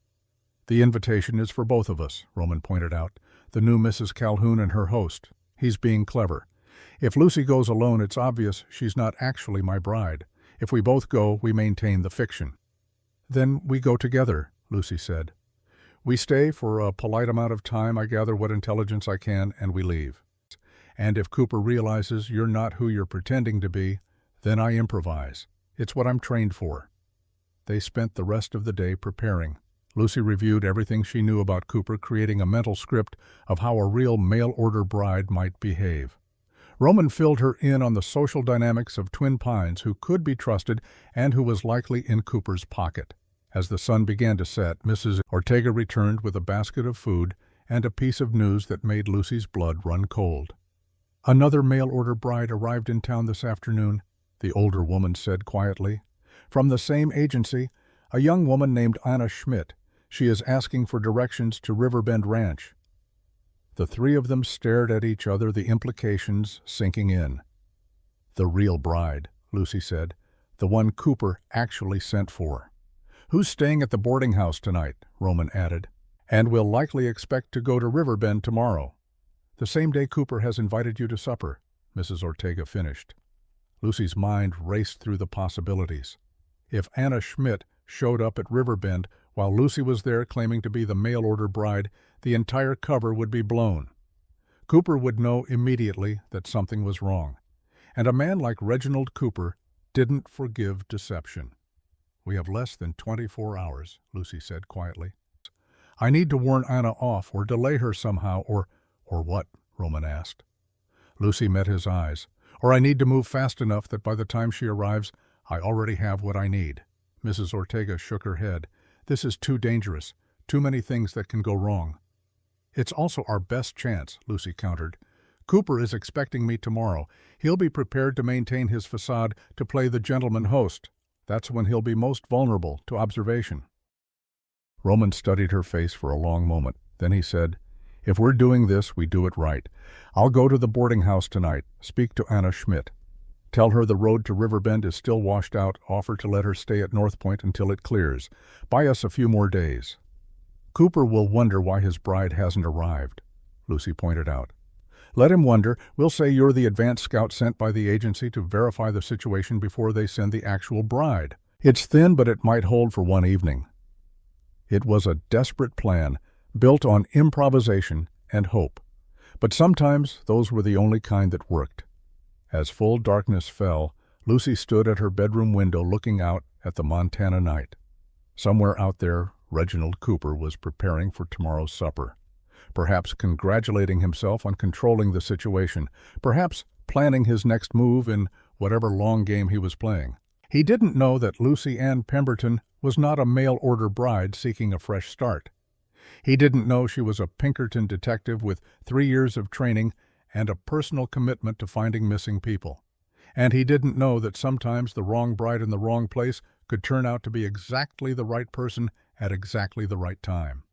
"The invitation is for both of us," Roman pointed out. "The new Mrs. Calhoun and her host. He's being clever. If Lucy goes alone, it's obvious she's not actually my bride. If we both go, we maintain the fiction." "Then we go together," Lucy said. "We stay for a polite amount of time, I gather what intelligence I can, and we leave. And if Cooper realizes you're not who you're pretending to be, then I improvise. It's what I'm trained for." They spent the rest of the day preparing. Lucy reviewed everything she knew about Cooper, creating a mental script of how a real mail-order bride might behave. Roman filled her in on the social dynamics of Twin Pines, who could be trusted and who was likely in Cooper's pocket. As the sun began to set, Mrs. Ortega returned with a basket of food and a piece of news that made Lucy's blood run cold. "Another mail-order bride arrived in town this afternoon," the older woman said quietly. "From the same agency, a young woman named Anna Schmidt. She is asking for directions to Riverbend Ranch." The three of them stared at each other, the implications sinking in. "The real bride," Lucy said. "The one Cooper actually sent for." "Who's staying at the boarding house tonight?" Roman added. "And will likely expect to go to Riverbend tomorrow." "The same day Cooper has invited you to supper," Mrs. Ortega finished. Lucy's mind raced through the possibilities. If Anna Schmidt showed up at Riverbend while Lucy was there claiming to be the mail-order bride, the entire cover would be blown. Cooper would know immediately that something was wrong. And a man like Reginald Cooper didn't forgive deception. "We have less than 24 hours, Lucy said quietly. "I need to warn Anna off or delay her somehow, or what?" Roman asked. Lucy met his eyes. "Or I need to move fast enough that by the time she arrives, I already have what I need." Mrs. Ortega shook her head. "This is too dangerous. Too many things that can go wrong." "It's also our best chance," Lucy countered. "Cooper is expecting me tomorrow. He'll be prepared to maintain his facade, to play the gentleman host. That's when he'll be most vulnerable to observation." Roman studied her face for a long moment. Then he said, "If we're doing this, we do it right. I'll go to the boarding house tonight, speak to Anna Schmidt. Tell her the road to Riverbend is still washed out, offer to let her stay at North Point until it clears. Buy us a few more days." "Cooper will wonder why his bride hasn't arrived," Lucy pointed out. "Let him wonder. We'll say you're the advance scout sent by the agency to verify the situation before they send the actual bride. It's thin, but it might hold for one evening." It was a desperate plan, built on improvisation and hope. But sometimes those were the only kind that worked. As full darkness fell, Lucy stood at her bedroom window looking out at the Montana night. Somewhere out there, Reginald Cooper was preparing for tomorrow's supper. Perhaps congratulating himself on controlling the situation. Perhaps planning his next move in whatever long game he was playing. He didn't know that Lucy Ann Pemberton was not a mail-order bride seeking a fresh start. He didn't know she was a Pinkerton detective with 3 years of training and a personal commitment to finding missing people. And he didn't know that sometimes the wrong bride in the wrong place could turn out to be exactly the right person at exactly the right time.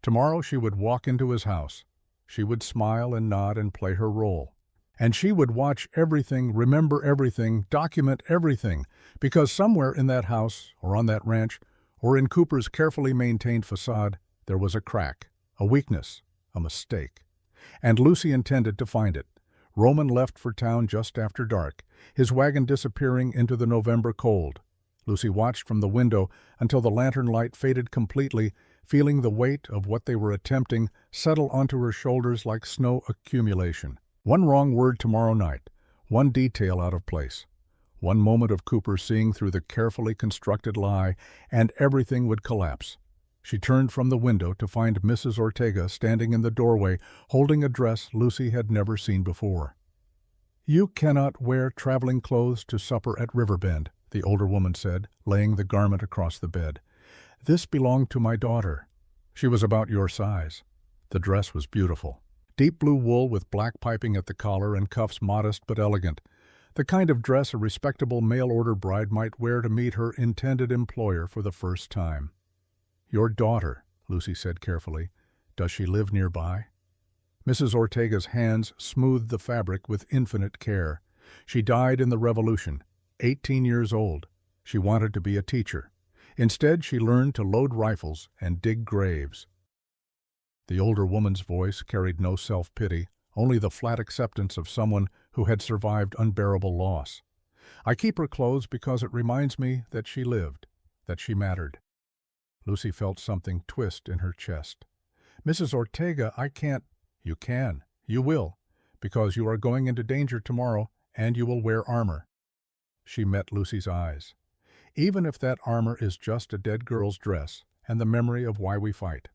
Tomorrow she would walk into his house. She would smile and nod and play her role. And she would watch everything, remember everything, document everything, because somewhere in that house, or on that ranch, or in Cooper's carefully maintained facade, there was a crack, a weakness, a mistake. And Lucy intended to find it. Roman left for town just after dark, his wagon disappearing into the November cold. Lucy watched from the window until the lantern light faded completely, feeling the weight of what they were attempting settle onto her shoulders like snow accumulation. One wrong word tomorrow night, one detail out of place, one moment of Cooper seeing through the carefully constructed lie, and everything would collapse. She turned from the window to find Mrs. Ortega standing in the doorway, holding a dress Lucy had never seen before. "You cannot wear traveling clothes to supper at Riverbend," the older woman said, laying the garment across the bed. "This belonged to my daughter. She was about your size." The dress was beautiful. Deep blue wool with black piping at the collar and cuffs modest but elegant. The kind of dress a respectable mail-order bride might wear to meet her intended employer for the first time. "Your daughter," Lucy said carefully. "Does she live nearby?" Mrs. Ortega's hands smoothed the fabric with infinite care. "She died in the Revolution, 18 years old. She wanted to be a teacher. Instead, she learned to load rifles and dig graves." The older woman's voice carried no self-pity, only the flat acceptance of someone who had survived unbearable loss. "I keep her clothes because it reminds me that she lived, that she mattered." Lucy felt something twist in her chest. "Mrs. Ortega, I can't—" "You can. You will, because you are going into danger tomorrow, and you will wear armor." She met Lucy's eyes. "Even if that armor is just a dead girl's dress and the memory of why we fight."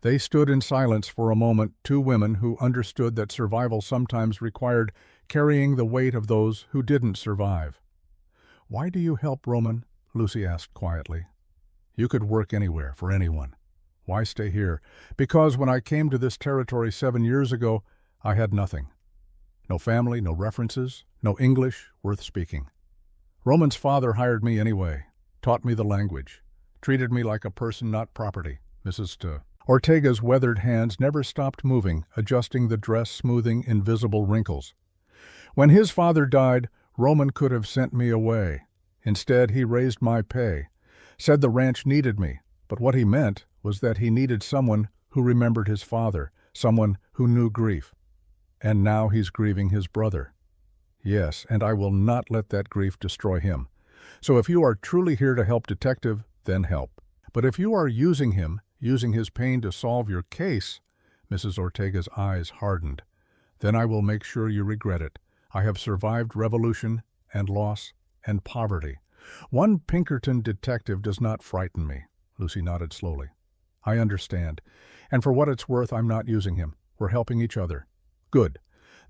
They stood in silence for a moment, two women who understood that survival sometimes required carrying the weight of those who didn't survive. "Why do you help, Roman?" Lucy asked quietly. "You could work anywhere, for anyone. Why stay here?" "Because when I came to this territory 7 years ago, I had nothing. No family, no references, no English worth speaking. Roman's father hired me anyway, taught me the language, treated me like a person, not property." Ortega's weathered hands never stopped moving, adjusting the dress, smoothing invisible wrinkles. "When his father died, Roman could have sent me away. Instead, he raised my pay, said the ranch needed me, but what he meant was that he needed someone who remembered his father, someone who knew grief. And now he's grieving his brother. Yes, and I will not let that grief destroy him. So if you are truly here to help Detective, then help. But if you are using him, using his pain to solve your case," Mrs. Ortega's eyes hardened, "then I will make sure you regret it. I have survived revolution and loss and poverty. One Pinkerton detective does not frighten me." Lucy nodded slowly. "I understand. And for what it's worth, I'm not using him. We're helping each other." "Good.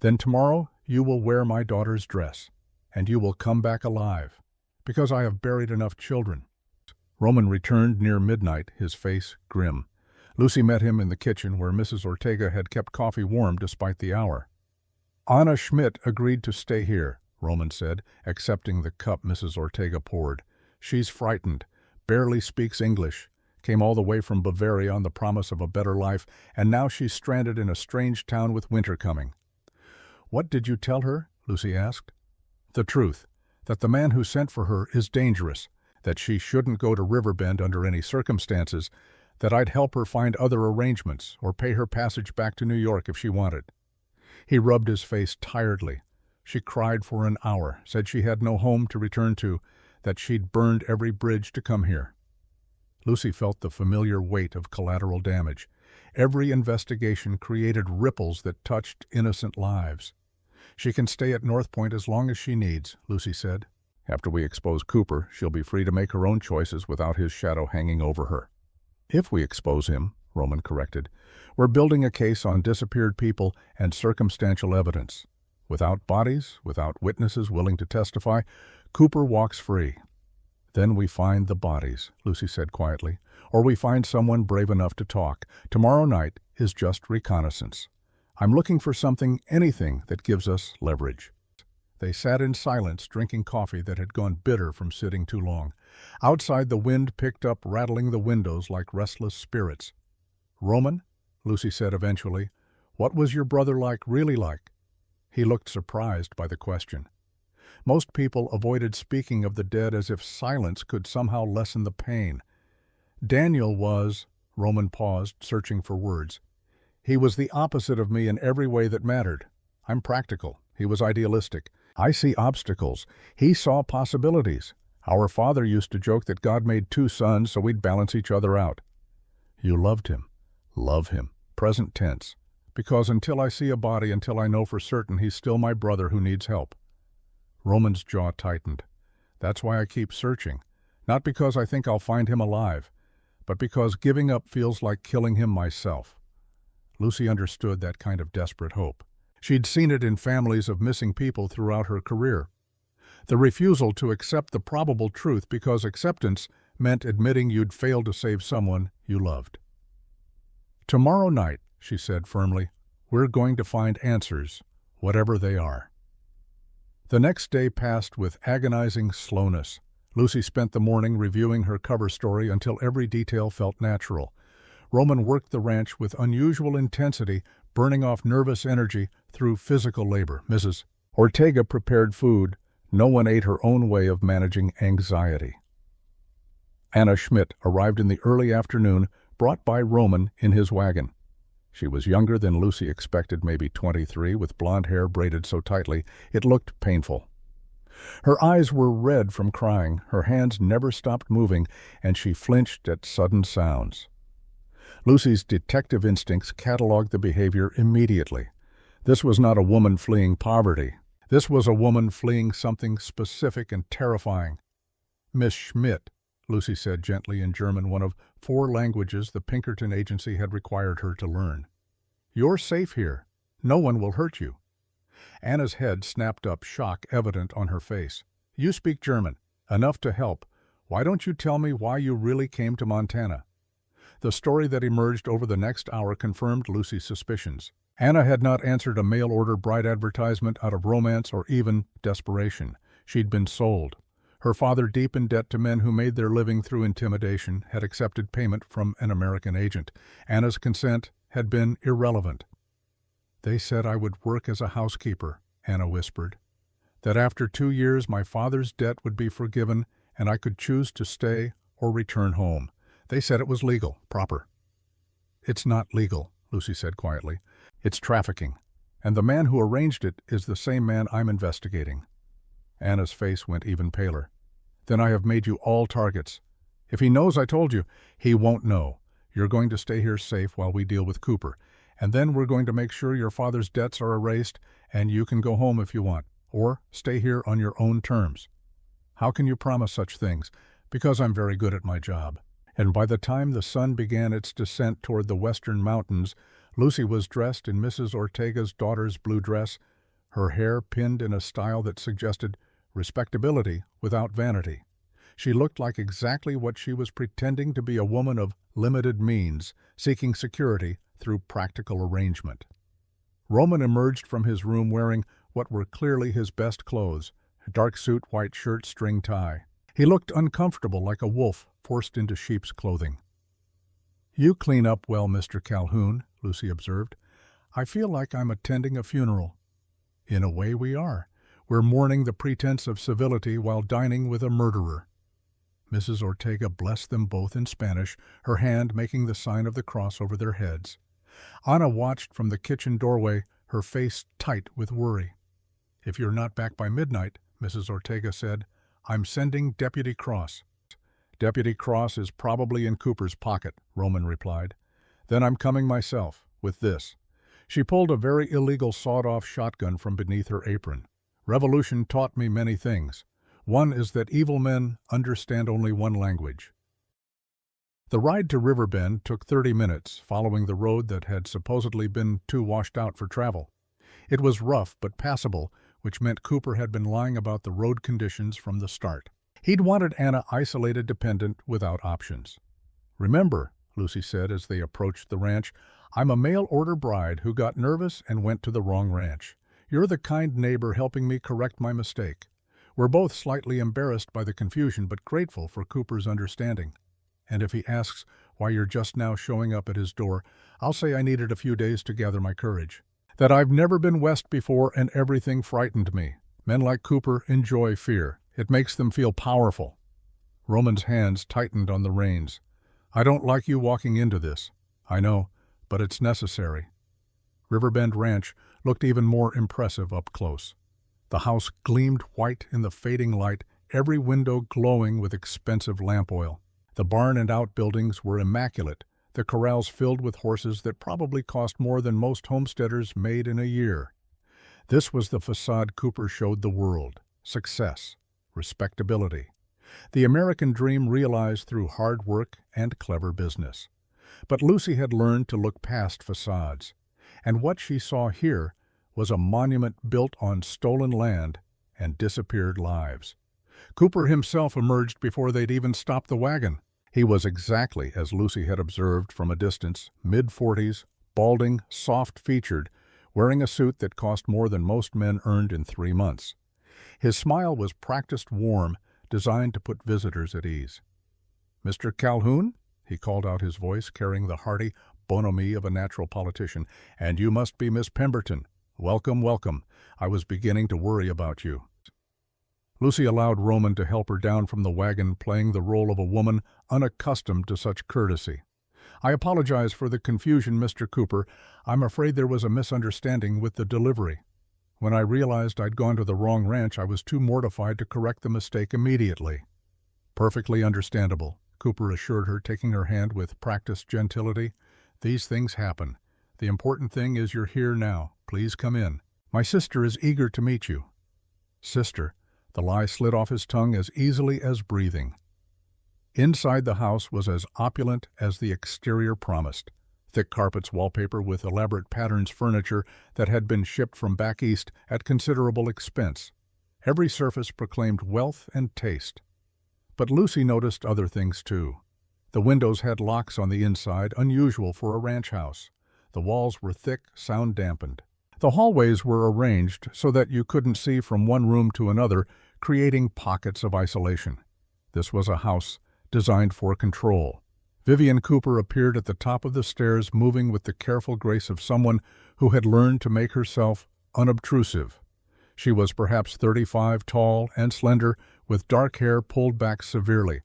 Then tomorrow you will wear my daughter's dress, and you will come back alive, because I have buried enough children." Roman returned near midnight, his face grim. Lucy met him in the kitchen where Mrs. Ortega had kept coffee warm despite the hour. "Anna Schmidt agreed to stay here," Roman said, accepting the cup Mrs. Ortega poured. "She's frightened, barely speaks English, came all the way from Bavaria on the promise of a better life, and now she's stranded in a strange town with winter coming." "What did you tell her?" Lucy asked. "The truth, that the man who sent for her is dangerous, that she shouldn't go to Riverbend under any circumstances, that I'd help her find other arrangements or pay her passage back to New York if she wanted." He rubbed his face tiredly. "She cried for an hour, said she had no home to return to, that she'd burned every bridge to come here." Lucy felt the familiar weight of collateral damage. Every investigation created ripples that touched innocent lives. "She can stay at North Point as long as she needs," Lucy said. "After we expose Cooper, she'll be free to make her own choices without his shadow hanging over her." "If we expose him," Roman corrected. "We're building a case on disappeared people and circumstantial evidence. Without bodies, without witnesses willing to testify, Cooper walks free." "Then we find the bodies," Lucy said quietly, "or we find someone brave enough to talk. Tomorrow night is just reconnaissance. I'm looking for something, anything that gives us leverage." They sat in silence, drinking coffee that had gone bitter from sitting too long. Outside, the wind picked up, rattling the windows like restless spirits. "Roman," Lucy said eventually, "what was your brother really like?" He looked surprised by the question. Most people avoided speaking of the dead as if silence could somehow lessen the pain. "Daniel was—" Roman paused, searching for words. "He was the opposite of me in every way that mattered. I'm practical. He was idealistic. I see obstacles. He saw possibilities. Our father used to joke that God made 2 sons so we'd balance each other out." "You loved him." "Love him. Present tense. Because until I see a body, until I know for certain he's still my brother who needs help." Roman's jaw tightened. "That's why I keep searching. Not because I think I'll find him alive, but because giving up feels like killing him myself." Lucy understood that kind of desperate hope. She'd seen it in families of missing people throughout her career. The refusal to accept the probable truth because acceptance meant admitting you'd failed to save someone you loved. "Tomorrow night," she said firmly, "we're going to find answers, whatever they are." The next day passed with agonizing slowness. Lucy spent the morning reviewing her cover story until every detail felt natural. Roman worked the ranch with unusual intensity, burning off nervous energy through physical labor. Mrs. Ortega prepared food. No one ate her own way of managing anxiety. Anna Schmidt arrived in the early afternoon, brought by Roman in his wagon. She was younger than Lucy expected, maybe 23, with blonde hair braided so tightly it looked painful. Her eyes were red from crying, her hands never stopped moving, and she flinched at sudden sounds. Lucy's detective instincts cataloged the behavior immediately. This was not a woman fleeing poverty. This was a woman fleeing something specific and terrifying. "Miss Schmidt," Lucy said gently in German, one of 4 languages the Pinkerton agency had required her to learn. "You're safe here. No one will hurt you." Anna's head snapped up, shock evident on her face. "You speak German. Enough to help. Why don't you tell me why you really came to Montana?" The story that emerged over the next hour confirmed Lucy's suspicions. Anna had not answered a mail-order bride advertisement out of romance or even desperation. She'd been sold. Her father, deep in debt to men who made their living through intimidation, had accepted payment from an American agent. Anna's consent had been irrelevant. "They said I would work as a housekeeper," Anna whispered. "That after 2 years my father's debt would be forgiven and I could choose to stay or return home. They said it was legal, proper." "It's not legal," Lucy said quietly. "It's trafficking. And the man who arranged it is the same man I'm investigating." Anna's face went even paler. "Then I have made you all targets. If he knows I told you, he won't know. You're going to stay here safe while we deal with Cooper. And then we're going to make sure your father's debts are erased and you can go home if you want, or stay here on your own terms." "How can you promise such things?" "Because I'm very good at my job." And by the time the sun began its descent toward the western mountains, Lucy was dressed in Mrs. Ortega's daughter's blue dress, her hair pinned in a style that suggested respectability without vanity. She looked like exactly what she was pretending to be, a woman of limited means, seeking security through practical arrangement. Roman emerged from his room wearing what were clearly his best clothes, a dark suit, white shirt, string tie. He looked uncomfortable, like a wolf forced into sheep's clothing. "You clean up well, Mr. Calhoun," Lucy observed. "I feel like I'm attending a funeral." "In a way we are. We're mourning the pretense of civility while dining with a murderer." Mrs. Ortega blessed them both in Spanish, her hand making the sign of the cross over their heads. Anna watched from the kitchen doorway, her face tight with worry. "If you're not back by midnight," Mrs. Ortega said, "I'm sending Deputy Cross." "Deputy Cross is probably in Cooper's pocket," Roman replied. "Then I'm coming myself, with this." She pulled a very illegal sawed-off shotgun from beneath her apron. "Revolution taught me many things. One is that evil men understand only one language." The ride to Riverbend took 30 minutes, following the road that had supposedly been too washed out for travel. It was rough but passable, which meant Cooper had been lying about the road conditions from the start. He'd wanted Anna isolated, dependent, without options. "Remember," Lucy said as they approached the ranch, "I'm a mail-order bride who got nervous and went to the wrong ranch. You're the kind neighbor helping me correct my mistake." We're both slightly embarrassed by the confusion, but grateful for Cooper's understanding. And if he asks why you're just now showing up at his door, I'll say I needed a few days to gather my courage. That I've never been west before and everything frightened me. Men like Cooper enjoy fear. It makes them feel powerful. Roman's hands tightened on the reins. "I don't like you walking into this." "I know, but it's necessary." Riverbend Ranch looked even more impressive up close. The house gleamed white in the fading light, every window glowing with expensive lamp oil. The barn and outbuildings were immaculate, the corrals filled with horses that probably cost more than most homesteaders made in a year. This was the facade Cooper showed the world: success, respectability. The American dream realized through hard work and clever business. But Lucy had learned to look past facades, and what she saw here was a monument built on stolen land and disappeared lives. Cooper himself emerged before they'd even stopped the wagon. He was exactly as Lucy had observed from a distance, mid-40s, balding, soft-featured, wearing a suit that cost more than most men earned in 3 months. His smile was practiced warm, designed to put visitors at ease. "Mr. Calhoun?" He called out, his voice carrying the hearty bonhomie of a natural politician. "And you must be Miss Pemberton. Welcome, welcome. I was beginning to worry about you." Lucy allowed Roman to help her down from the wagon, playing the role of a woman unaccustomed to such courtesy. "I apologize for the confusion, Mr. Cooper. I'm afraid there was a misunderstanding with the delivery. When I realized I'd gone to the wrong ranch, I was too mortified to correct the mistake immediately." "Perfectly understandable," Cooper assured her, taking her hand with practiced gentility. "These things happen. The important thing is you're here now. Please come in. My sister is eager to meet you." "Sister." The lie slid off his tongue as easily as breathing. Inside the house was as opulent as the exterior promised. Thick carpets, wallpaper with elaborate patterns, furniture that had been shipped from back east at considerable expense. Every surface proclaimed wealth and taste. But Lucy noticed other things too. The windows had locks on the inside, unusual for a ranch house. The walls were thick, sound-dampened. The hallways were arranged so that you couldn't see from one room to another, creating pockets of isolation. This was a house designed for control. Vivian Cooper appeared at the top of the stairs, moving with the careful grace of someone who had learned to make herself unobtrusive. She was perhaps 35, tall and slender, with dark hair pulled back severely.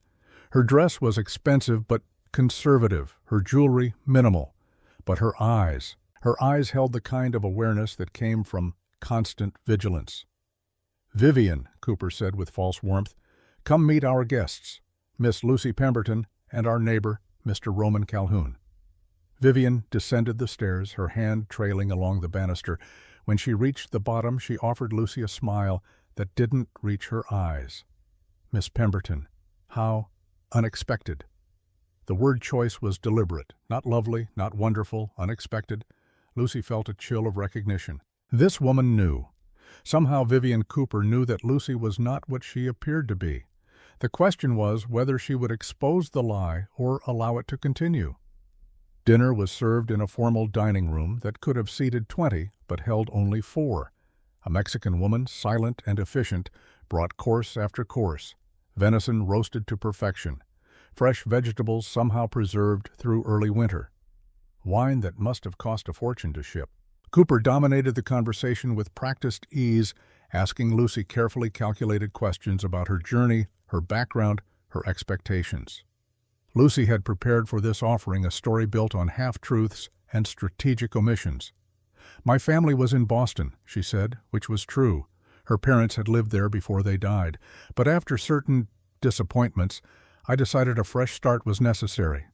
Her dress was expensive but conservative, her jewelry minimal. But her eyes held the kind of awareness that came from constant vigilance. "Vivian," Cooper said with false warmth, "come meet our guests, Miss Lucy Pemberton and our neighbor, Mr. Roman Calhoun." Vivian descended the stairs, her hand trailing along the banister. When she reached the bottom, she offered Lucy a smile that didn't reach her eyes. "Miss Pemberton, how unexpected." The word choice was deliberate, not lovely, not wonderful, unexpected. Lucy felt a chill of recognition. This woman knew. Somehow Vivian Cooper knew that Lucy was not what she appeared to be. The question was whether she would expose the lie or allow it to continue. Dinner was served in a formal dining room that could have seated 20 but held only 4. A Mexican woman, silent and efficient, brought course after course. Venison roasted to perfection. Fresh vegetables somehow preserved through early winter. Wine that must have cost a fortune to ship. Cooper dominated the conversation with practiced ease, asking Lucy carefully calculated questions about her journey, her background, her expectations. Lucy had prepared for this offering a story built on half-truths and strategic omissions. "My family was in Boston," she said, which was true. Her parents had lived there before they died. "But after certain disappointments, I decided a fresh start was necessary."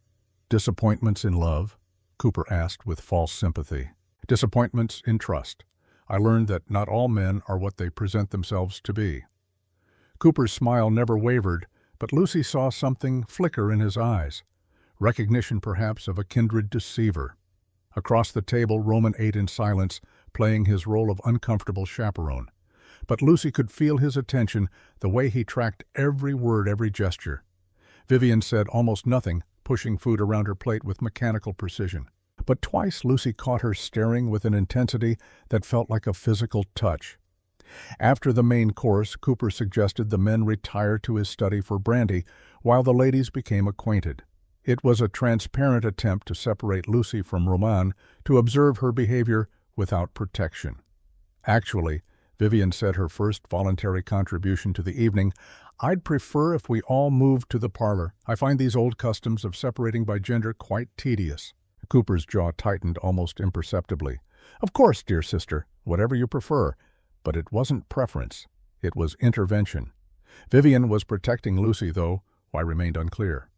"Disappointments in love?" Cooper asked with false sympathy. "Disappointments in trust. I learned that not all men are what they present themselves to be." Cooper's smile never wavered, but Lucy saw something flicker in his eyes. Recognition, perhaps, of a kindred deceiver. Across the table, Roman ate in silence, playing his role of uncomfortable chaperone. But Lucy could feel his attention, the way he tracked every word, every gesture. Vivian said almost nothing, pushing food around her plate with mechanical precision. But twice Lucy caught her staring with an intensity that felt like a physical touch. After the main course, Cooper suggested the men retire to his study for brandy, while the ladies became acquainted. It was a transparent attempt to separate Lucy from Roman, to observe her behavior without protection. Actually, Vivian said, her first voluntary contribution to the evening, "I'd prefer if we all moved to the parlor. I find these old customs of separating by gender quite tedious." Cooper's jaw tightened almost imperceptibly. "Of course, dear sister, whatever you prefer." But it wasn't preference. It was intervention. Vivian was protecting Lucy, though. Why remained unclear.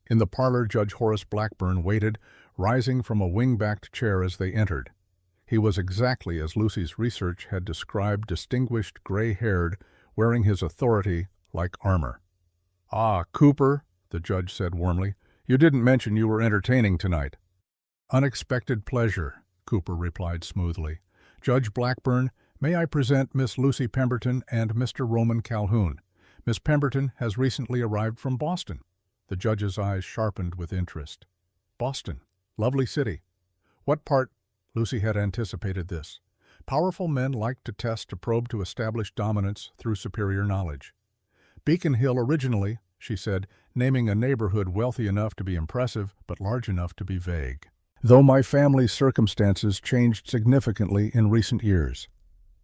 In the parlor, Judge Horace Blackburn waited, rising from a wing-backed chair as they entered. He was exactly as Lucy's research had described, distinguished, gray-haired, wearing his authority like armor. "Ah, Cooper," the judge said warmly, "you didn't mention you were entertaining tonight." "Unexpected pleasure," Cooper replied smoothly. Judge Blackburn, may I present Miss Lucy Pemberton and Mr. Roman Calhoun. Miss Pemberton has recently arrived from Boston. The judge's eyes sharpened with interest. Boston. Lovely city. What part? Lucy had anticipated this. Powerful men like to test a probe to establish dominance through superior knowledge. Beacon Hill originally, she said, naming a neighborhood wealthy enough to be impressive but large enough to be vague. Though my family's circumstances changed significantly in recent years.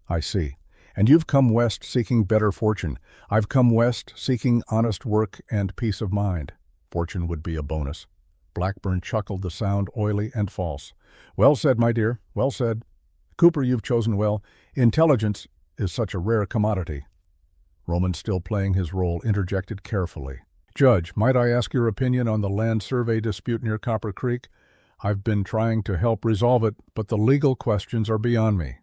I see. And you've come west seeking better fortune. I've come west seeking honest work and peace of mind. Fortune would be a bonus. Blackburn chuckled, the sound oily and false. Well said, my dear, well said. Cooper, you've chosen well. Intelligence is such a rare commodity. Roman, still playing his role, interjected carefully. Judge, might I ask your opinion on the land survey dispute near Copper Creek? I've been trying to help resolve it, but the legal questions are beyond me.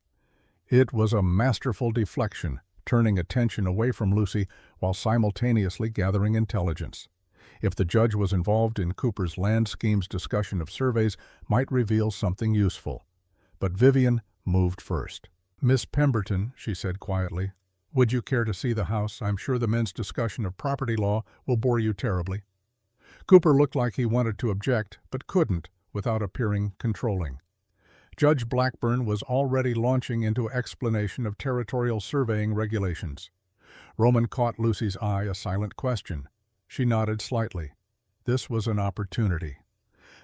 It was a masterful deflection, turning attention away from Lucy while simultaneously gathering intelligence. If the judge was involved in Cooper's land scheme's discussion of surveys, might reveal something useful. But Vivian moved first. Miss Pemberton, she said quietly, would you care to see the house? I'm sure the men's discussion of property law will bore you terribly. Cooper looked like he wanted to object, but couldn't, without appearing controlling. Judge Blackburn was already launching into explanation of territorial surveying regulations. Roman caught Lucy's eye, a silent question. She nodded slightly. This was an opportunity.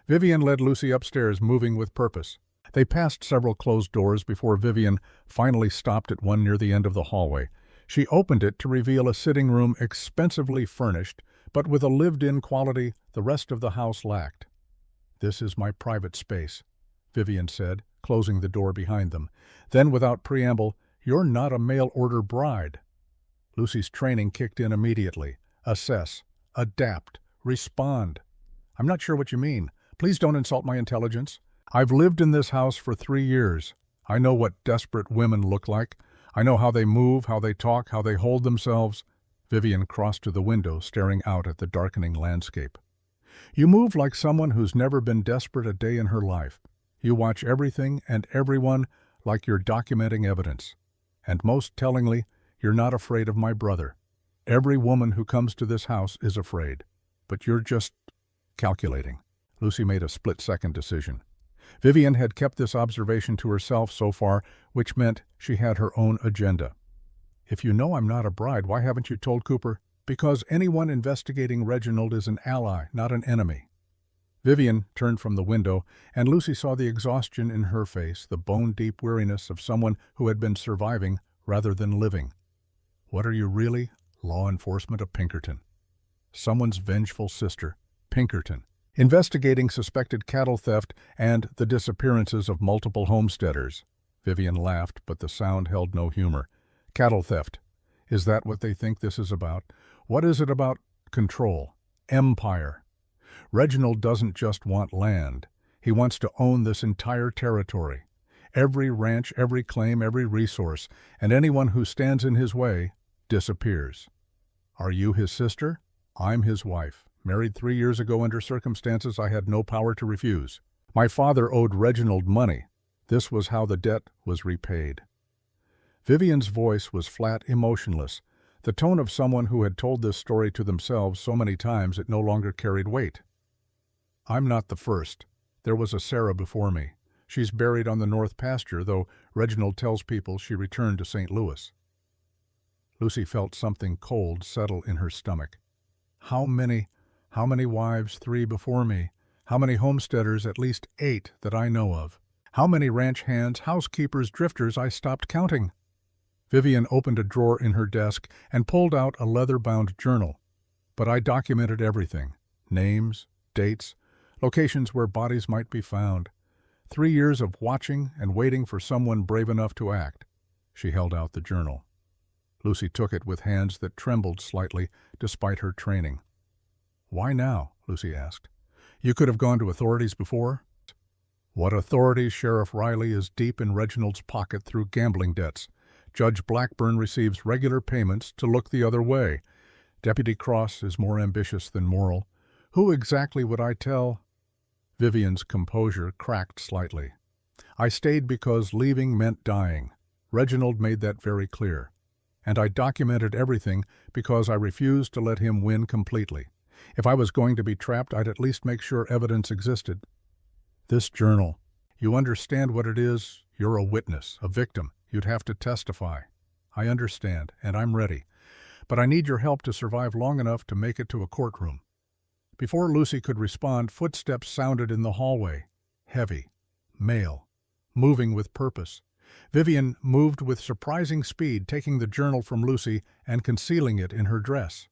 Vivian led Lucy upstairs, moving with purpose. They passed several closed doors before Vivian finally stopped at one near the end of the hallway. She opened it to reveal a sitting room expensively furnished, but with a lived-in quality the rest of the house lacked. This is my private space, Vivian said, closing the door behind them. Then, without preamble, you're not a mail-order bride. Lucy's training kicked in immediately. Assess, adapt, respond. I'm not sure what you mean. Please don't insult my intelligence. I've lived in this house for 3 years. I know what desperate women look like. I know how they move, how they talk, how they hold themselves. Vivian crossed to the window, staring out at the darkening landscape. You move like someone who's never been desperate a day in her life. You watch everything and everyone like you're documenting evidence. And most tellingly, you're not afraid of my brother. Every woman who comes to this house is afraid. But you're just calculating. Lucy made a split-second decision. Vivian had kept this observation to herself so far, which meant she had her own agenda. If you know I'm not a bride, why haven't you told Cooper? Because anyone investigating Reginald is an ally, not an enemy. Vivian turned from the window, and Lucy saw the exhaustion in her face, the bone-deep weariness of someone who had been surviving rather than living. What are you really? Law enforcement of Pinkerton. Someone's vengeful sister, Pinkerton, investigating suspected cattle theft and the disappearances of multiple homesteaders. Vivian laughed, but the sound held no humor. Cattle theft. Is that what they think this is about? What is it about? Control. Empire. Reginald doesn't just want land. He wants to own this entire territory. Every ranch, every claim, every resource, and anyone who stands in his way disappears. Are you his sister? I'm his wife, married 3 years ago under circumstances I had no power to refuse. My father owed Reginald money. This was how the debt was repaid. Vivian's voice was flat, emotionless, the tone of someone who had told this story to themselves so many times it no longer carried weight. I'm not the first. There was a Sarah before me. She's buried on the north pasture, though Reginald tells people she returned to St. Louis. Lucy felt something cold settle in her stomach. How many wives? 3 before me. How many homesteaders? At least 8 that I know of. How many ranch hands, housekeepers, drifters? I stopped counting. Vivian opened a drawer in her desk and pulled out a leather-bound journal. But I documented everything. Names, dates, locations where bodies might be found. 3 years of watching and waiting for someone brave enough to act. She held out the journal. Lucy took it with hands that trembled slightly despite her training. Why now? Lucy asked. You could have gone to authorities before? What authorities? Sheriff Riley is deep in Reginald's pocket through gambling debts. Judge Blackburn receives regular payments to look the other way. Deputy Cross is more ambitious than moral. Who exactly would I tell? Vivian's composure cracked slightly. I stayed because leaving meant dying. Reginald made that very clear. And I documented everything because I refused to let him win completely. If I was going to be trapped, I'd at least make sure evidence existed. This journal. You understand what it is? You're a witness, a victim. You'd have to testify. I understand, and I'm ready. But I need your help to survive long enough to make it to a courtroom. Before Lucy could respond, footsteps sounded in the hallway. Heavy. Male. Moving with purpose. Vivian moved with surprising speed, taking the journal from Lucy and concealing it in her dress.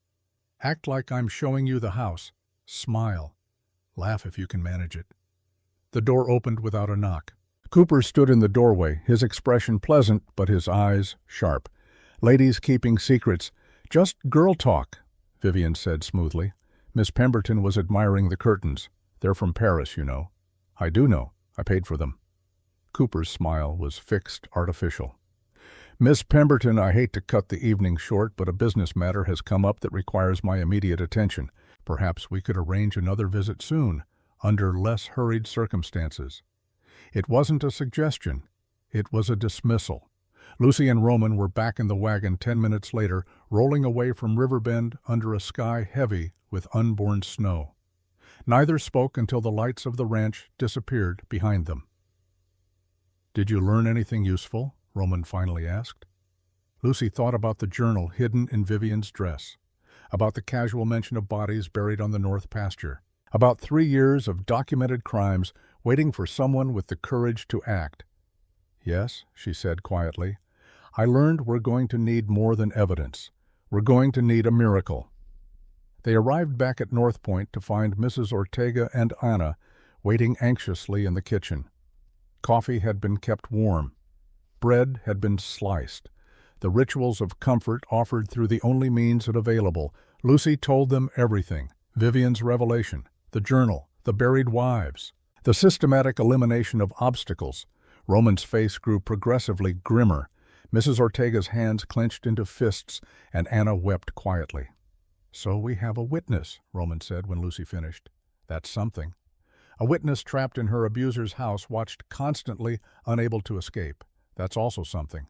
Act like I'm showing you the house. Smile. Laugh if you can manage it. The door opened without a knock. Cooper stood in the doorway, his expression pleasant but his eyes sharp. Ladies keeping secrets. Just girl talk, Vivian said smoothly. Miss Pemberton was admiring the curtains. They're from Paris, you know. I do know. I paid for them. Cooper's smile was fixed, artificial. Miss Pemberton, I hate to cut the evening short, but a business matter has come up that requires my immediate attention. Perhaps we could arrange another visit soon, under less hurried circumstances. It wasn't a suggestion. It was a dismissal. Lucy and Roman were back in the wagon 10 minutes later, rolling away from Riverbend under a sky heavy with unborn snow. Neither spoke until the lights of the ranch disappeared behind them. Did you learn anything useful? Roman finally asked. Lucy thought about the journal hidden in Vivian's dress, about the casual mention of bodies buried on the north pasture, about 3 years of documented crimes waiting for someone with the courage to act. Yes, she said quietly. I learned we're going to need more than evidence. We're going to need a miracle. They arrived back at North Point to find Mrs. Ortega and Anna waiting anxiously in the kitchen. Coffee had been kept warm. Bread had been sliced. The rituals of comfort offered through the only means available. Lucy told them everything. Vivian's revelation, the journal, the buried wives, the systematic elimination of obstacles. Roman's face grew progressively grimmer. Mrs. Ortega's hands clenched into fists, and Anna wept quietly. So we have a witness, Roman said when Lucy finished. That's something. A witness trapped in her abuser's house, watched constantly, unable to escape. That's also something.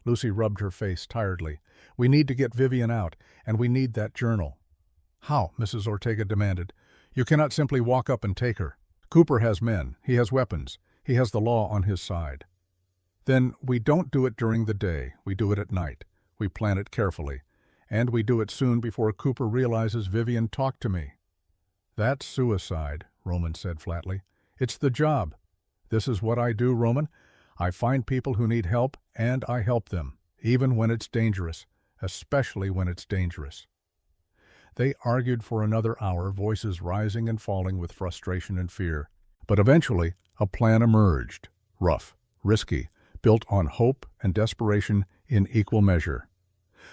Lucy rubbed her face tiredly. We need to get Vivian out, and we need that journal. How? Mrs. Ortega demanded. You cannot simply walk up and take her. Cooper has men. He has weapons. He has the law on his side. Then we don't do it during the day. We do it at night. We plan it carefully. And we do it soon before Cooper realizes Vivian talked to me. That's suicide, Roman said flatly. It's the job. This is what I do, Roman. I find people who need help, and I help them, even when it's dangerous, especially when it's dangerous. They argued for another hour, voices rising and falling with frustration and fear. But eventually, a plan emerged. Rough, risky, built on hope and desperation in equal measure.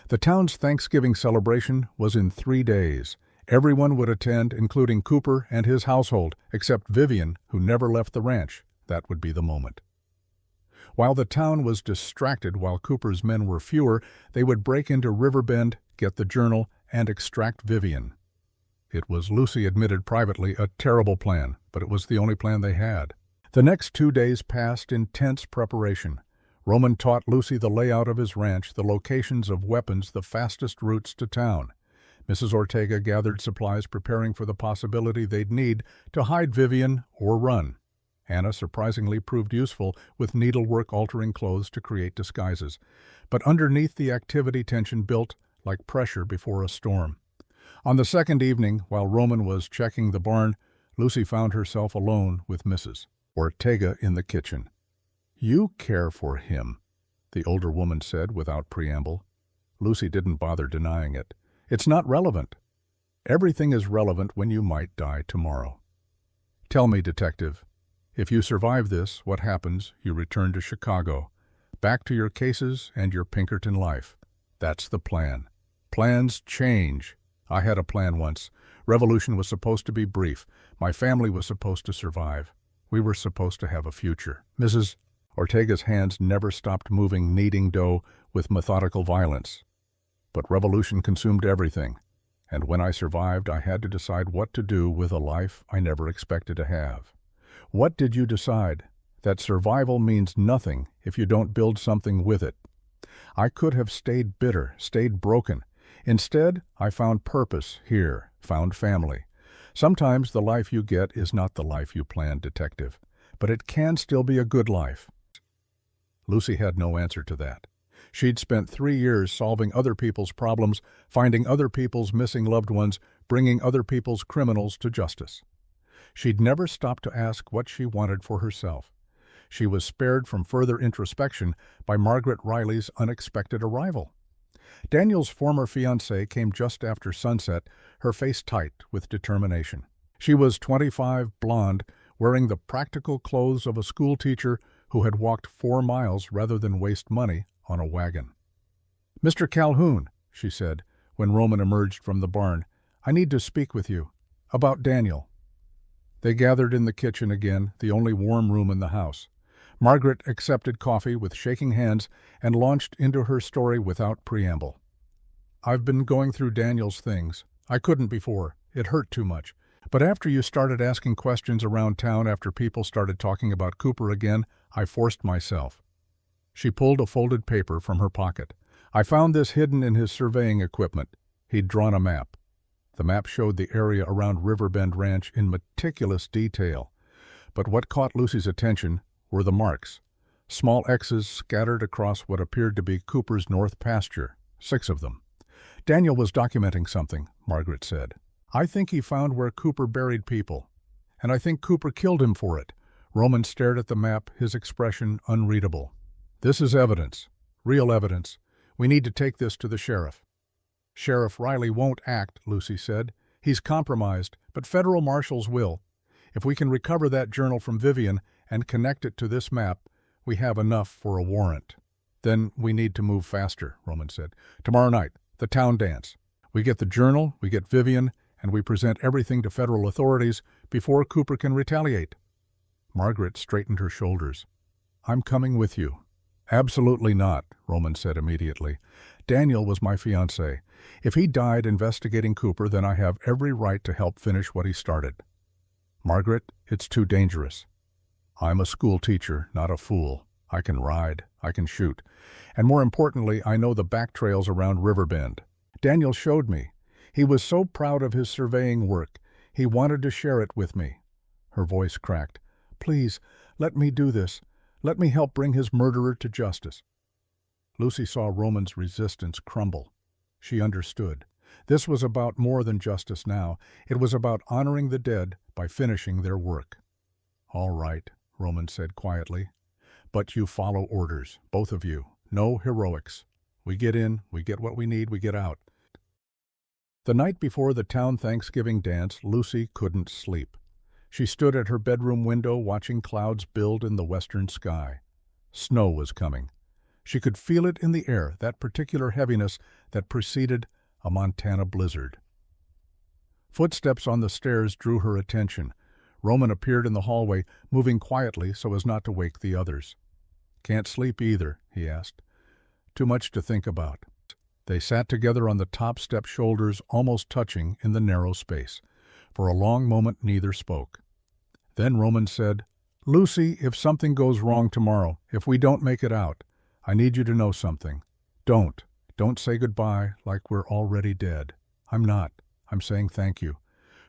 The town's Thanksgiving celebration was in 3 days. Everyone would attend, including Cooper and his household, except Vivian, who never left the ranch. That would be the moment. While the town was distracted, while Cooper's men were fewer, they would break into Riverbend, get the journal, and extract Vivian. It was, Lucy admitted privately, a terrible plan, but it was the only plan they had. The next 2 days passed in tense preparation. Roman taught Lucy the layout of his ranch, the locations of weapons, the fastest routes to town. Mrs. Ortega gathered supplies, preparing for the possibility they'd need to hide Vivian or run. Anna surprisingly proved useful with needlework altering clothes to create disguises. But underneath the activity, tension built like pressure before a storm. On the second evening, while Roman was checking the barn, Lucy found herself alone with Mrs. Ortega in the kitchen. You care for him, the older woman said without preamble. Lucy didn't bother denying it. It's not relevant. Everything is relevant when you might die tomorrow. Tell me, detective, if you survive this, what happens? You return to Chicago, back to your cases and your Pinkerton life. That's the plan. Plans change. I had a plan once. Revolution was supposed to be brief. My family was supposed to survive. We were supposed to have a future. Mrs. Ortega's hands never stopped moving, kneading dough with methodical violence. But revolution consumed everything, and when I survived, I had to decide what to do with a life I never expected to have. What did you decide? that survival means nothing if you don't build something with it. I could have stayed bitter, stayed broken. Instead, I found purpose here, found family. Sometimes the life you get is not the life you planned, detective, but it can still be a good life. Lucy had no answer to that. She'd spent 3 years solving other people's problems, finding other people's missing loved ones, bringing other people's criminals to justice. She'd never stopped to ask what she wanted for herself. She was spared from further introspection by Margaret Riley's unexpected arrival. Daniel's former fiancée came just after sunset, her face tight with determination. She was 25, blonde, wearing the practical clothes of a schoolteacher who had walked 4 miles rather than waste money on a wagon. "Mr. Calhoun," she said, when Roman emerged from the barn, "I need to speak with you. About Daniel." They gathered in the kitchen again, the only warm room in the house. Margaret accepted coffee with shaking hands and launched into her story without preamble. "I've been going through Daniel's things. I couldn't before. It hurt too much. But after you started asking questions around town, after people started talking about Cooper again, I forced myself." She pulled a folded paper from her pocket. "I found this hidden in his surveying equipment." He'd drawn a map. The map showed the area around Riverbend Ranch in meticulous detail. But what caught Lucy's attention were the marks. Small X's scattered across what appeared to be Cooper's north pasture, 6 of them. "Daniel was documenting something," Margaret said. "I think he found where Cooper buried people. And I think Cooper killed him for it." Roman stared at the map, his expression unreadable. "This is evidence. Real evidence. We need to take this to the sheriff." "Sheriff Riley won't act," Lucy said. "He's compromised, but federal marshals will. If we can recover that journal from Vivian and connect it to this map, we have enough for a warrant." "Then we need to move faster," Roman said. "Tomorrow night, the town dance. We get the journal, we get Vivian, and we present everything to federal authorities before Cooper can retaliate." Margaret straightened her shoulders. "I'm coming with you." "Absolutely not," Roman said immediately. "Daniel was my fiancé. If he died investigating Cooper, then I have every right to help finish what he started." "Margaret, it's too dangerous." "I'm a school teacher, not a fool. I can ride, I can shoot. And more importantly, I know the back trails around Riverbend. Daniel showed me. He was so proud of his surveying work. He wanted to share it with me." Her voice cracked. "Please, let me do this. Let me help bring his murderer to justice." Lucy saw Roman's resistance crumble. She understood. This was about more than justice now. It was about honoring the dead by finishing their work. "All right," Roman said quietly. "But you follow orders, both of you. No heroics. We get in, we get what we need, we get out." The night before the town Thanksgiving dance, Lucy couldn't sleep. She stood at her bedroom window watching clouds build in the western sky. Snow was coming. She could feel it in the air, that particular heaviness that preceded a Montana blizzard. Footsteps on the stairs drew her attention. Roman appeared in the hallway, moving quietly so as not to wake the others. "Can't sleep either?" he asked. "Too much to think about." They sat together on the top step, shoulders almost touching in the narrow space. For a long moment neither spoke. Then Roman said, "Lucy, if something goes wrong tomorrow, if we don't make it out, I need you to know something. Don't say goodbye like we're already dead. I'm not. I'm saying thank you.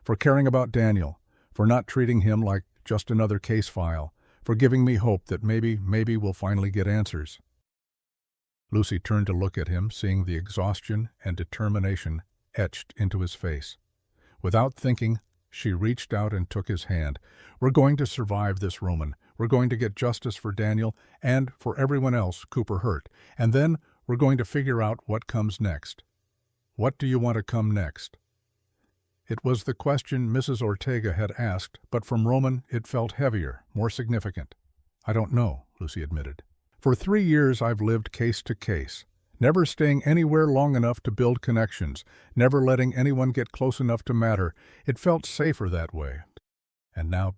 For caring about Daniel, for not treating him like just another case file, for giving me hope that maybe we'll finally get answers." Lucy turned to look at him, seeing the exhaustion and determination etched into his face. Without thinking, she reached out and took his hand. "We're going to survive this, Roman. We're going to get justice for Daniel and for everyone else Cooper hurt. And then we're going to figure out what comes next." "What do you want to come next?" It was the question Mrs. Ortega had asked, but from Roman it felt heavier, more significant. "I don't know," Lucy admitted. "For 3 years I've lived case to case, never staying anywhere long enough to build connections, never letting anyone get close enough to matter. It felt safer that way. And now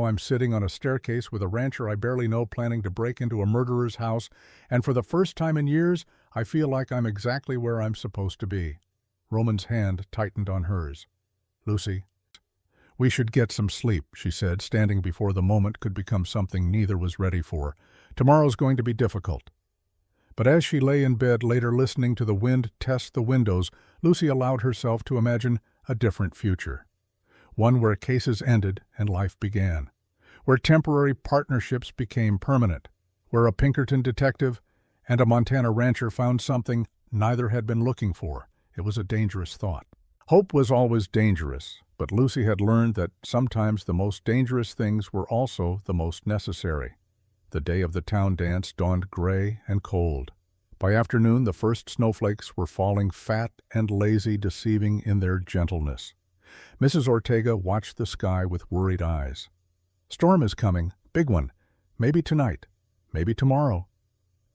I'm sitting on a staircase with a rancher I barely know planning to break into a murderer's house, and for the first time in years, I feel like I'm exactly where I'm supposed to be." Roman's hand tightened on hers. "Lucy, "We should get some sleep," she said, standing before the moment could become something neither was ready for. "Tomorrow's going to be difficult." But as she lay in bed later listening to the wind test the windows, Lucy allowed herself to imagine a different future. One where cases ended and life began. Where temporary partnerships became permanent. Where a Pinkerton detective and a Montana rancher found something neither had been looking for. It was a dangerous thought. Hope was always dangerous, but Lucy had learned that sometimes the most dangerous things were also the most necessary. The day of the town dance dawned gray and cold. By afternoon, the first snowflakes were falling fat and lazy, deceiving in their gentleness. Mrs. Ortega watched the sky with worried eyes. "Storm is coming, big one. Maybe tonight, maybe tomorrow."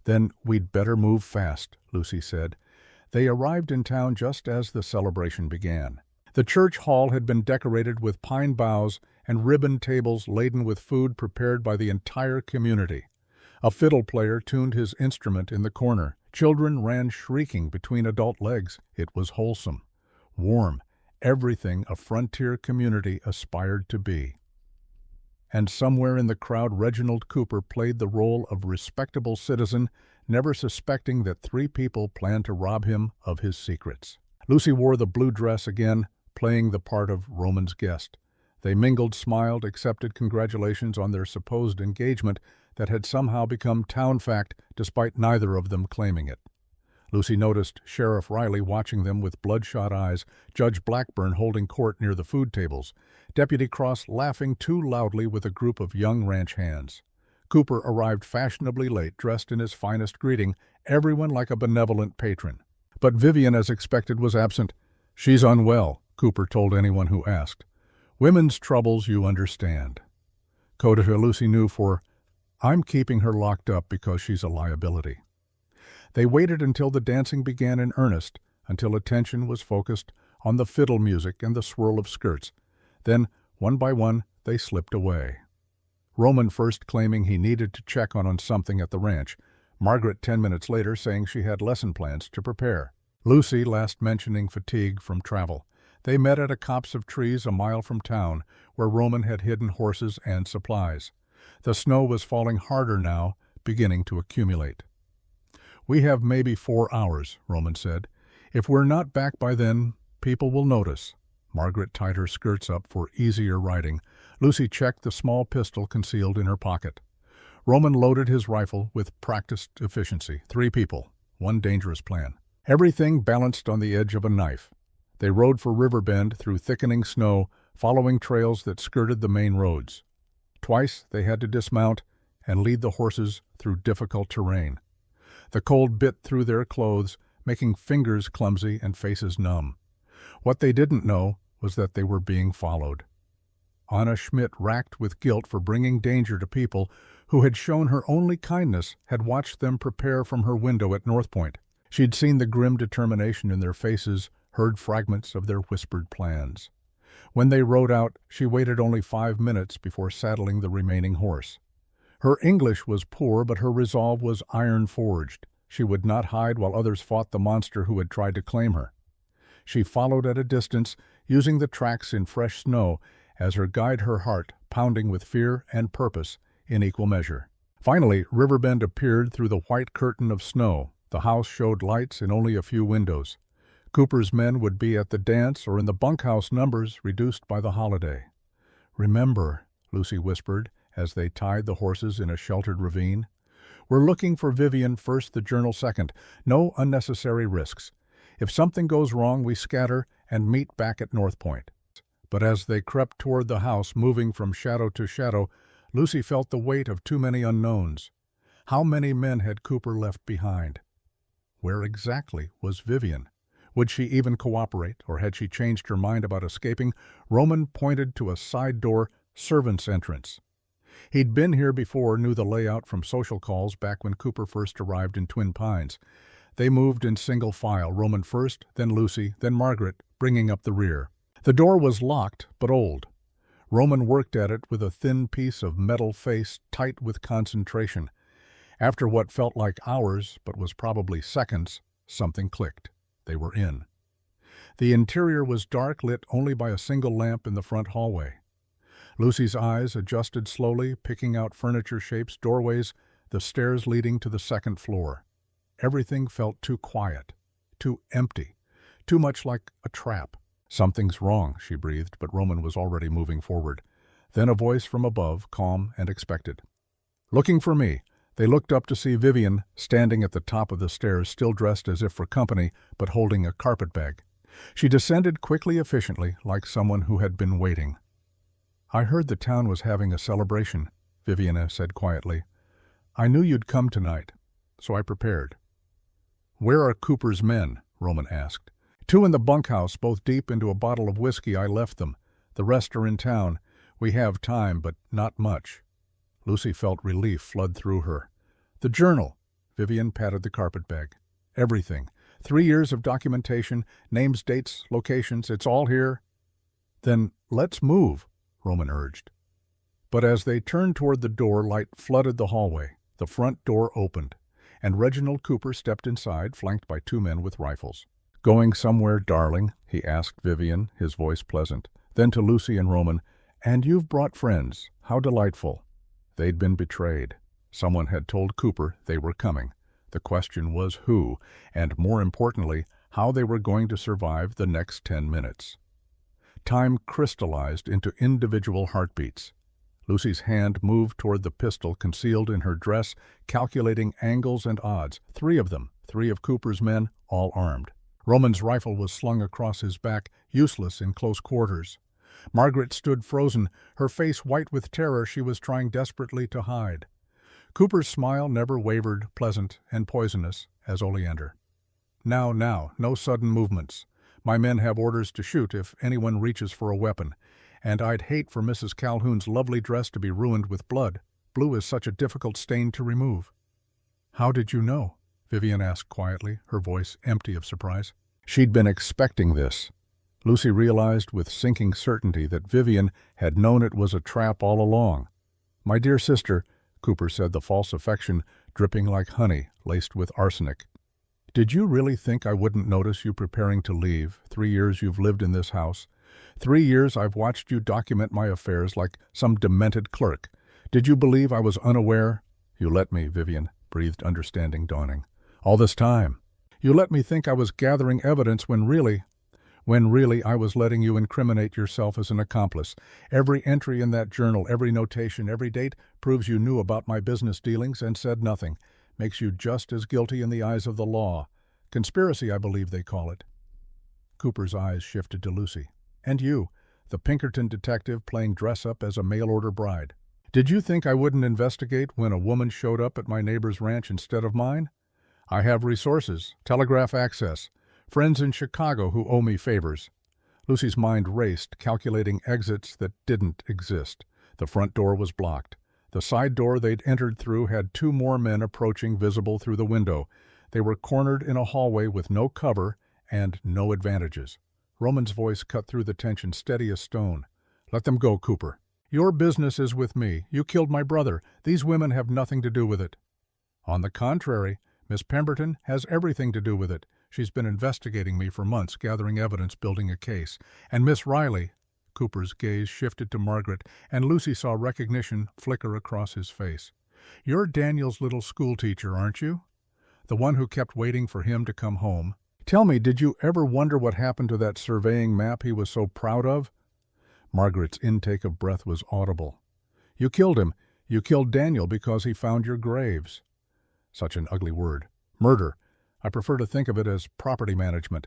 "Then we'd better move fast," Lucy said. They arrived in town just as the celebration began. The church hall had been decorated with pine boughs and ribbon tables laden with food prepared by the entire community. A fiddle player tuned his instrument in the corner. Children ran shrieking between adult legs. It was wholesome, warm, everything a frontier community aspired to be. And somewhere in the crowd Reginald Cooper played the role of respectable citizen, never suspecting that three people planned to rob him of his secrets. Lucy wore the blue dress again, playing the part of Roman's guest. They mingled, smiled, accepted congratulations on their supposed engagement that had somehow become town fact despite neither of them claiming it. Lucy noticed Sheriff Riley watching them with bloodshot eyes, Judge Blackburn holding court near the food tables, Deputy Cross laughing too loudly with a group of young ranch hands. Cooper arrived fashionably late, dressed in his finest, greeting everyone like a benevolent patron. But Vivian, as expected, was absent. "She's unwell," Cooper told anyone who asked. "Women's troubles, you understand." Code to Lucy knew, for "I'm keeping her locked up because she's a liability." They waited until the dancing began in earnest, until attention was focused on the fiddle music and the swirl of skirts. Then, one by one, they slipped away. Roman first claiming he needed to check on something at the ranch, Margaret 10 minutes later saying she had lesson plans to prepare. Lucy last mentioning fatigue from travel. They met at a copse of trees a mile from town, where Roman had hidden horses and supplies. The snow was falling harder now, beginning to accumulate. "We have maybe 4 hours," Roman said. "If we're not back by then, people will notice." Margaret tied her skirts up for easier riding. Lucy checked the small pistol concealed in her pocket. Roman loaded his rifle with practiced efficiency. 3 people, 1 dangerous plan. Everything balanced on the edge of a knife. They rode for Riverbend through thickening snow, following trails that skirted the main roads. Twice they had to dismount and lead the horses through difficult terrain. The cold bit through their clothes, making fingers clumsy and faces numb. What they didn't know was that they were being followed. Anna Schmidt, racked with guilt for bringing danger to people who had shown her only kindness, had watched them prepare from her window at North Point. She'd seen the grim determination in their faces, heard fragments of their whispered plans. When they rode out, she waited only 5 minutes before saddling the remaining horse. Her English was poor, but her resolve was iron-forged. She would not hide while others fought the monster who had tried to claim her. She followed at a distance, using the tracks in fresh snow as her guide, her heart pounding with fear and purpose in equal measure. Finally, Riverbend appeared through the white curtain of snow. The house showed lights in only a few windows. Cooper's men would be at the dance or in the bunkhouse, numbers reduced by the holiday. "Remember," Lucy whispered as they tied the horses in a sheltered ravine. "We're looking for Vivian first, the journal second. No unnecessary risks. If something goes wrong, we scatter and meet back at North Point." But as they crept toward the house, moving from shadow to shadow, Lucy felt the weight of too many unknowns. How many men had Cooper left behind? Where exactly was Vivian? Would she even cooperate, or had she changed her mind about escaping? Roman pointed to a side door, servant's entrance. He'd been here before, knew the layout from social calls back when Cooper first arrived in Twin Pines. They moved in single file, Roman first, then Lucy, then Margaret, bringing up the rear. The door was locked, but old. Roman worked at it with a thin piece of metal face, tight with concentration. After what felt like hours, but was probably seconds, something clicked. They were in. The interior was dark, lit only by a single lamp in the front hallway. Lucy's eyes adjusted slowly, picking out furniture shapes, doorways, the stairs leading to the second floor. Everything felt too quiet, too empty, too much like a trap. "Something's wrong," she breathed, but Roman was already moving forward. Then a voice from above, calm and expected. "Looking for me." They looked up to see Vivian standing at the top of the stairs, still dressed as if for company, but holding a carpetbag. She descended quickly, efficiently, like someone who had been waiting. "I heard the town was having a celebration," Vivian said quietly. "I knew you'd come tonight, so I prepared." "Where are Cooper's men?" Roman asked. "Two in the bunkhouse, both deep into a bottle of whiskey. I left them. The rest are in town. We have time, but not much." Lucy felt relief flood through her. "The journal." Vivian patted the carpetbag. "Everything. 3 years of documentation, names, dates, locations. It's all here." "Then let's move," Roman urged. But as they turned toward the door, light flooded the hallway. The front door opened, and Reginald Cooper stepped inside, flanked by 2 men with rifles. "Going somewhere, darling?" he asked Vivian, his voice pleasant. Then to Lucy and Roman, "And you've brought friends. How delightful." They'd been betrayed. Someone had told Cooper they were coming. The question was who, and more importantly, how they were going to survive the next 10 minutes. Time crystallized into individual heartbeats. Lucy's hand moved toward the pistol concealed in her dress, calculating angles and odds. 3 of them, 3 of Cooper's men, all armed. Roman's rifle was slung across his back, useless in close quarters. Margaret stood frozen, her face white with terror she was trying desperately to hide. Cooper's smile never wavered, pleasant and poisonous as oleander. Now, no sudden movements. My men have orders to shoot if anyone reaches for a weapon, and I'd hate for Mrs. Calhoun's lovely dress to be ruined with blood. Blue is such a difficult stain to remove." "How did you know?" Vivian asked quietly, her voice empty of surprise. She'd been expecting this. Lucy realized with sinking certainty that Vivian had known it was a trap all along. "My dear sister," Cooper said, the false affection dripping like honey laced with arsenic. "Did you really think I wouldn't notice you preparing to leave? 3 years you've lived in this house. 3 years I've watched you document my affairs like some demented clerk. Did you believe I was unaware?" "You let me," Vivian breathed, understanding dawning. "All this time. You let me think I was gathering evidence when really I was letting you incriminate yourself as an accomplice. Every entry in that journal, every notation, every date proves you knew about my business dealings and said nothing. Makes you just as guilty in the eyes of the law. Conspiracy, I believe they call it." Cooper's eyes shifted to Lucy. "And you, the Pinkerton detective playing dress-up as a mail-order bride. Did you think I wouldn't investigate when a woman showed up at my neighbor's ranch instead of mine? I have resources, telegraph access, friends in Chicago who owe me favors." Lucy's mind raced, calculating exits that didn't exist. The front door was blocked. The side door they'd entered through had 2 more men approaching, visible through the window. They were cornered in a hallway with no cover and no advantages. Roman's voice cut through the tension, steady as stone. "Let them go, Cooper. Your business is with me. You killed my brother. These women have nothing to do with it." "On the contrary, Miss Pemberton has everything to do with it. She's been investigating me for months, gathering evidence, building a case. And Miss Riley—" Cooper's gaze shifted to Margaret, and Lucy saw recognition flicker across his face. "You're Daniel's little schoolteacher, aren't you? The one who kept waiting for him to come home. Tell me, did you ever wonder what happened to that surveying map he was so proud of?" Margaret's intake of breath was audible. "You killed him. You killed Daniel because he found your graves." Such an ugly word. "Murder. I prefer to think of it as property management.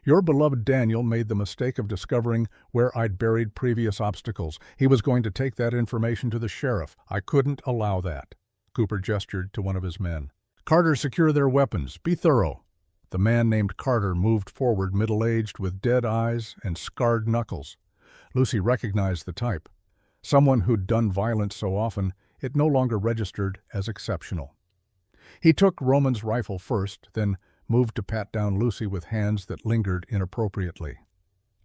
Your beloved Daniel made the mistake of discovering where I'd buried previous obstacles. He was going to take that information to the sheriff. I couldn't allow that." Cooper gestured to one of his men. "Carter, secure their weapons. Be thorough." The man named Carter moved forward, middle-aged, with dead eyes and scarred knuckles. Lucy recognized the type. Someone who'd done violence so often, it no longer registered as exceptional. He took Roman's rifle first, then moved to pat down Lucy with hands that lingered inappropriately.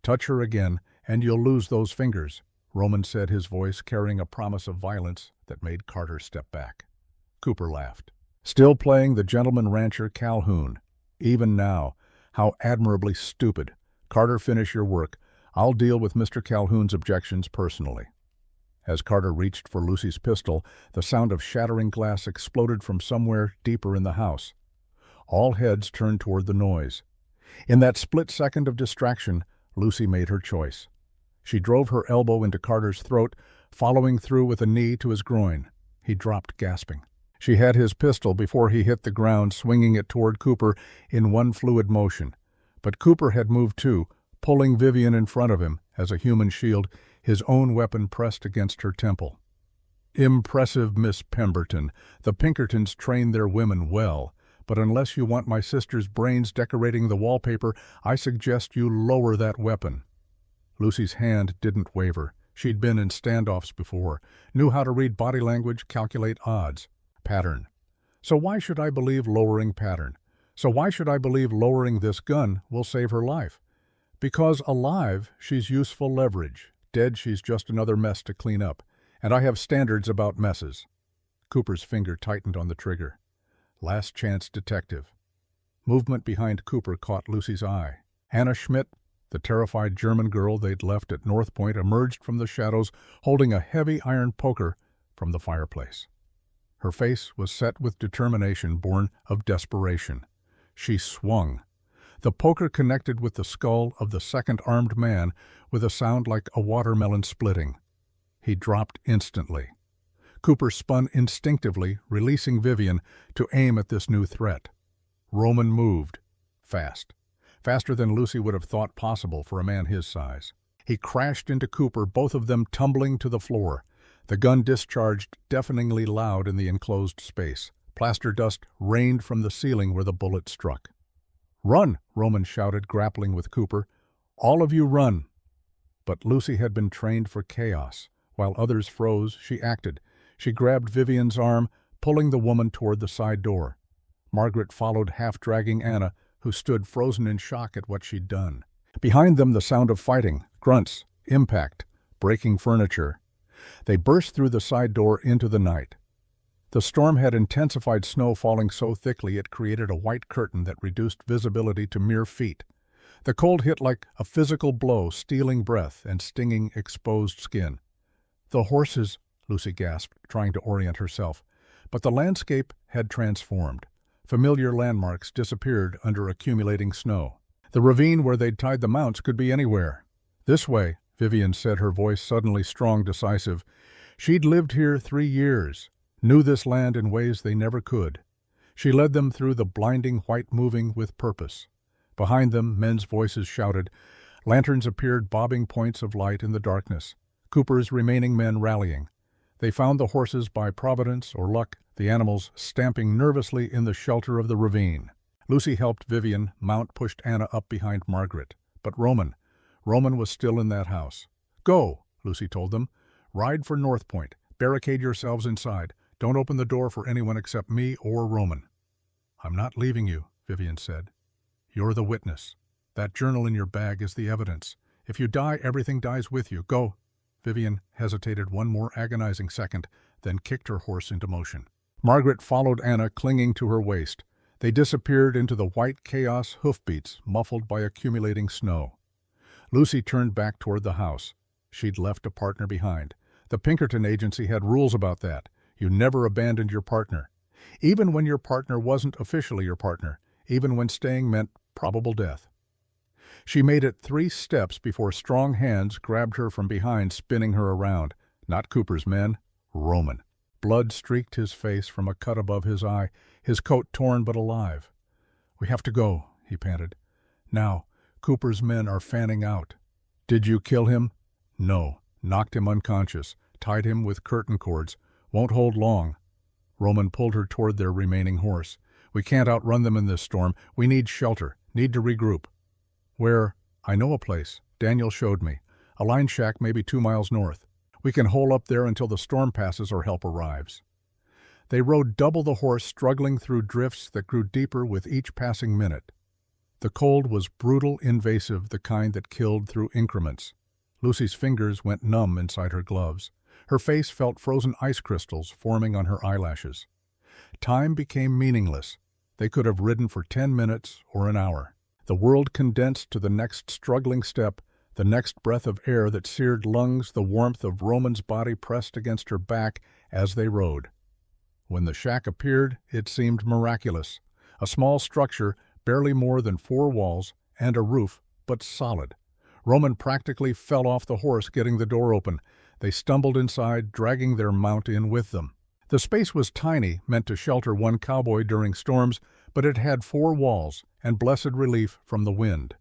"Touch her again, and you'll lose those fingers," Roman said, his voice carrying a promise of violence that made Carter step back. Cooper laughed. Still playing the gentleman rancher Calhoun. Even now, how admirably stupid. Carter, finish your work. I'll deal with Mr. Calhoun's objections personally." As Carter reached for Lucy's pistol, the sound of shattering glass exploded from somewhere deeper in the house. All heads turned toward the noise. In that split second of distraction, Lucy made her choice. She drove her elbow into Carter's throat, following through with a knee to his groin. He dropped, gasping. She had his pistol before he hit the ground, swinging it toward Cooper in one fluid motion. But Cooper had moved too, pulling Vivian in front of him as a human shield, his own weapon pressed against her temple. "Impressive, Miss Pemberton. The Pinkertons train their women well. But unless you want my sister's brains decorating the wallpaper, I suggest you lower that weapon." Lucy's hand didn't waver. She'd been in standoffs before, knew how to read body language, calculate odds. Pattern. So why should I believe lowering pattern? So why should I believe lowering this gun will save her life? Because alive, she's useful leverage. Dead, she's just another mess to clean up. And I have standards about messes. Cooper's finger tightened on the trigger. Last chance detective. Movement behind Cooper caught Lucy's eye. Anna Schmidt, the terrified German girl they'd left at North Point, emerged from the shadows holding a heavy iron poker from the fireplace. Her face was set with determination born of desperation. She swung. The poker connected with the skull of the second armed man with a sound like a watermelon splitting. He dropped instantly. Cooper spun instinctively, releasing Vivian to aim at this new threat. Roman moved. Fast. Faster than Lucy would have thought possible for a man his size. He crashed into Cooper, both of them tumbling to the floor. The gun discharged deafeningly loud in the enclosed space. Plaster dust rained from the ceiling where the bullet struck. "Run!" Roman shouted, grappling with Cooper. "All of you run!" But Lucy had been trained for chaos. While others froze, she acted. She grabbed Vivian's arm, pulling the woman toward the side door. Margaret followed, half-dragging Anna, who stood frozen in shock at what she'd done. Behind them, the sound of fighting, grunts, impact, breaking furniture. They burst through the side door into the night. The storm had intensified, snow falling so thickly it created a white curtain that reduced visibility to mere feet. The cold hit like a physical blow, stealing breath and stinging exposed skin. "The horses," Lucy gasped, trying to orient herself. But the landscape had transformed. Familiar landmarks disappeared under accumulating snow. The ravine where they'd tied the mounts could be anywhere. "This way," Vivian said, her voice suddenly strong, decisive. She'd lived here 3 years, knew this land in ways they never could. She led them through the blinding white, moving with purpose. Behind them, men's voices shouted. Lanterns appeared, bobbing points of light in the darkness. Cooper's remaining men rallying. They found the horses by providence or luck, the animals stamping nervously in the shelter of the ravine. Lucy helped Vivian, mount pushed Anna up behind Margaret. But Roman was still in that house. "Go," Lucy told them. "Ride for North Point. Barricade yourselves inside. Don't open the door for anyone except me or Roman." "I'm not leaving you," Vivian said. "You're the witness. That journal in your bag is the evidence. If you die, everything dies with you. Go." Vivian hesitated one more agonizing second, then kicked her horse into motion. Margaret followed Anna, clinging to her waist. They disappeared into the white chaos, hoofbeats muffled by accumulating snow. Lucy turned back toward the house. She'd left a partner behind. The Pinkerton agency had rules about that. You never abandoned your partner. Even when your partner wasn't officially your partner. Even when staying meant probable death. She made it 3 steps before strong hands grabbed her from behind, spinning her around. Not Cooper's men, Roman. Blood streaked his face from a cut above his eye, his coat torn but alive. "We have to go," he panted. "Now, Cooper's men are fanning out." "Did you kill him?" "No. Knocked him unconscious. Tied him with curtain cords. Won't hold long." Roman pulled her toward their remaining horse. "We can't outrun them in this storm. We need shelter. Need to regroup." "Where?" "I know a place. Daniel showed me. A line shack maybe 2 miles north. We can hole up there until the storm passes or help arrives." They rode double the horse, struggling through drifts that grew deeper with each passing minute. The cold was brutal, invasive, the kind that killed through increments. Lucy's fingers went numb inside her gloves. Her face felt frozen ice crystals forming on her eyelashes. Time became meaningless. They could have ridden for 10 minutes or an hour. The world condensed to the next struggling step, the next breath of air that seared lungs, the warmth of Roman's body pressed against her back as they rode. When the shack appeared, it seemed miraculous. A small structure, barely more than 4 walls, and a roof, but solid. Roman practically fell off the horse getting the door open. They stumbled inside, dragging their mount in with them. The space was tiny, meant to shelter one cowboy during storms, but it had 4 walls and blessed relief from the wind.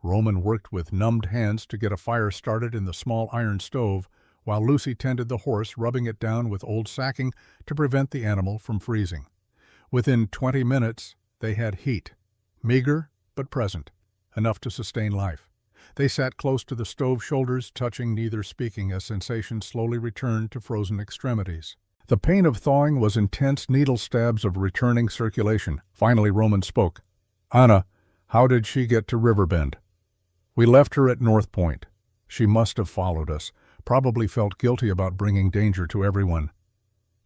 Roman worked with numbed hands to get a fire started in the small iron stove, while Lucy tended the horse, rubbing it down with old sacking to prevent the animal from freezing. Within 20 minutes, they had heat. Meager, but present. Enough to sustain life. They sat close to the stove shoulders, touching, neither speaking, as sensation slowly returned to frozen extremities. The pain of thawing was intense, needle stabs of returning circulation. Finally, Roman spoke. "Anna, how did she get to Riverbend?" "We left her at North Point. She must have followed us. Probably felt guilty about bringing danger to everyone."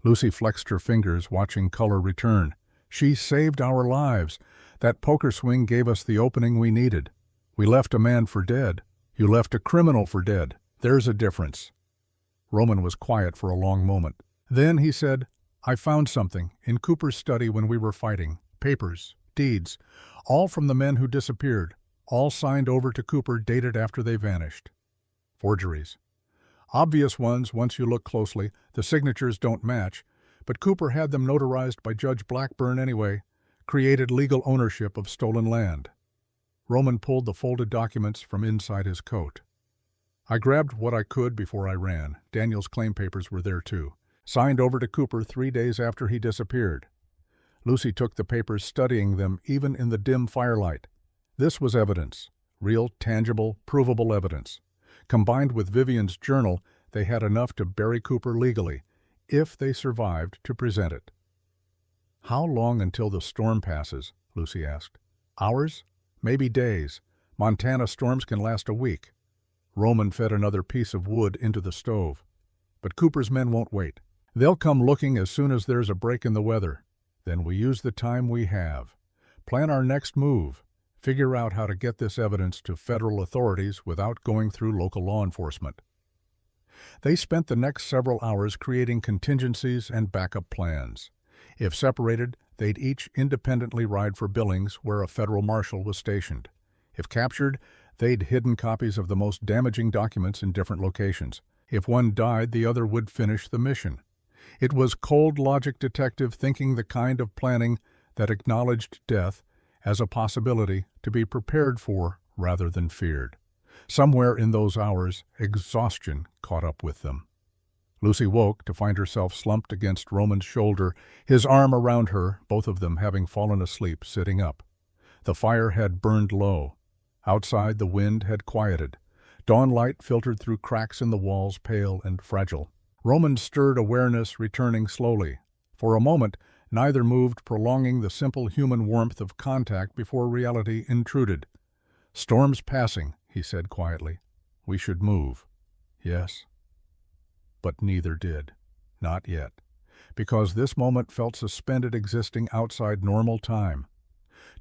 Lucy flexed her fingers, watching color return. "She saved our lives. That poker swing gave us the opening we needed. We left a man for dead. You left a criminal for dead. There's a difference." Roman was quiet for a long moment. Then he said, "I found something in Cooper's study when we were fighting. Papers, deeds, all from the men who disappeared, all signed over to Cooper, dated after they vanished. Forgeries. Obvious ones once you look closely. The signatures don't match, but Cooper had them notarized by Judge Blackburn anyway, created legal ownership of stolen land." Roman pulled the folded documents from inside his coat. "I grabbed what I could before I ran. Daniel's claim papers were there too. Signed over to Cooper 3 days after he disappeared." Lucy took the papers, studying them even in the dim firelight. This was evidence. Real, tangible, provable evidence. Combined with Vivian's journal, they had enough to bury Cooper legally, if they survived to present it. "How long until the storm passes?" Lucy asked. "Hours? Maybe days. Montana storms can last a week." Roman fed another piece of wood into the stove. "But Cooper's men won't wait. They'll come looking as soon as there's a break in the weather. Then we use the time we have. Plan our next move. Figure out how to get this evidence to federal authorities without going through local law enforcement." They spent the next several hours creating contingencies and backup plans. If separated, they'd each independently ride for Billings, where a federal marshal was stationed. If captured, they'd hidden copies of the most damaging documents in different locations. If one died, the other would finish the mission. It was cold logic detective thinking, the kind of planning that acknowledged death as a possibility to be prepared for rather than feared. Somewhere in those hours, exhaustion caught up with them. Lucy woke to find herself slumped against Roman's shoulder, his arm around her, both of them having fallen asleep sitting up. The fire had burned low. Outside, the wind had quieted. Dawn light filtered through cracks in the walls, pale and fragile. Roman stirred, awareness returning slowly. For a moment, neither moved, prolonging the simple human warmth of contact before reality intruded. "Storm's passing," he said quietly. "We should move." "Yes." But neither did. Not yet. Because this moment felt suspended, existing outside normal time.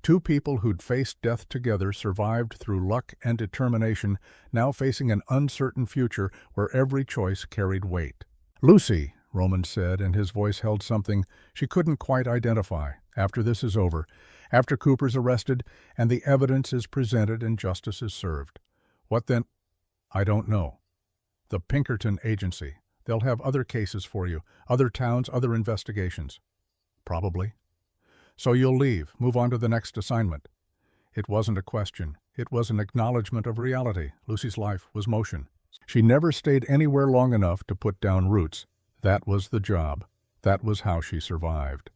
Two people who'd faced death together, survived through luck and determination, now facing an uncertain future where every choice carried weight. "Lucy," Roman said, and his voice held something she couldn't quite identify. "After this is over, after Cooper's arrested and the evidence is presented and justice is served, what then?" "I don't know. The Pinkerton Agency. They'll have other cases for you, other towns, other investigations." "Probably." "So you'll leave, move on to the next assignment." It wasn't a question. It was an acknowledgement of reality. Lucy's life was motion. She never stayed anywhere long enough to put down roots. That was the job. That was how she survived.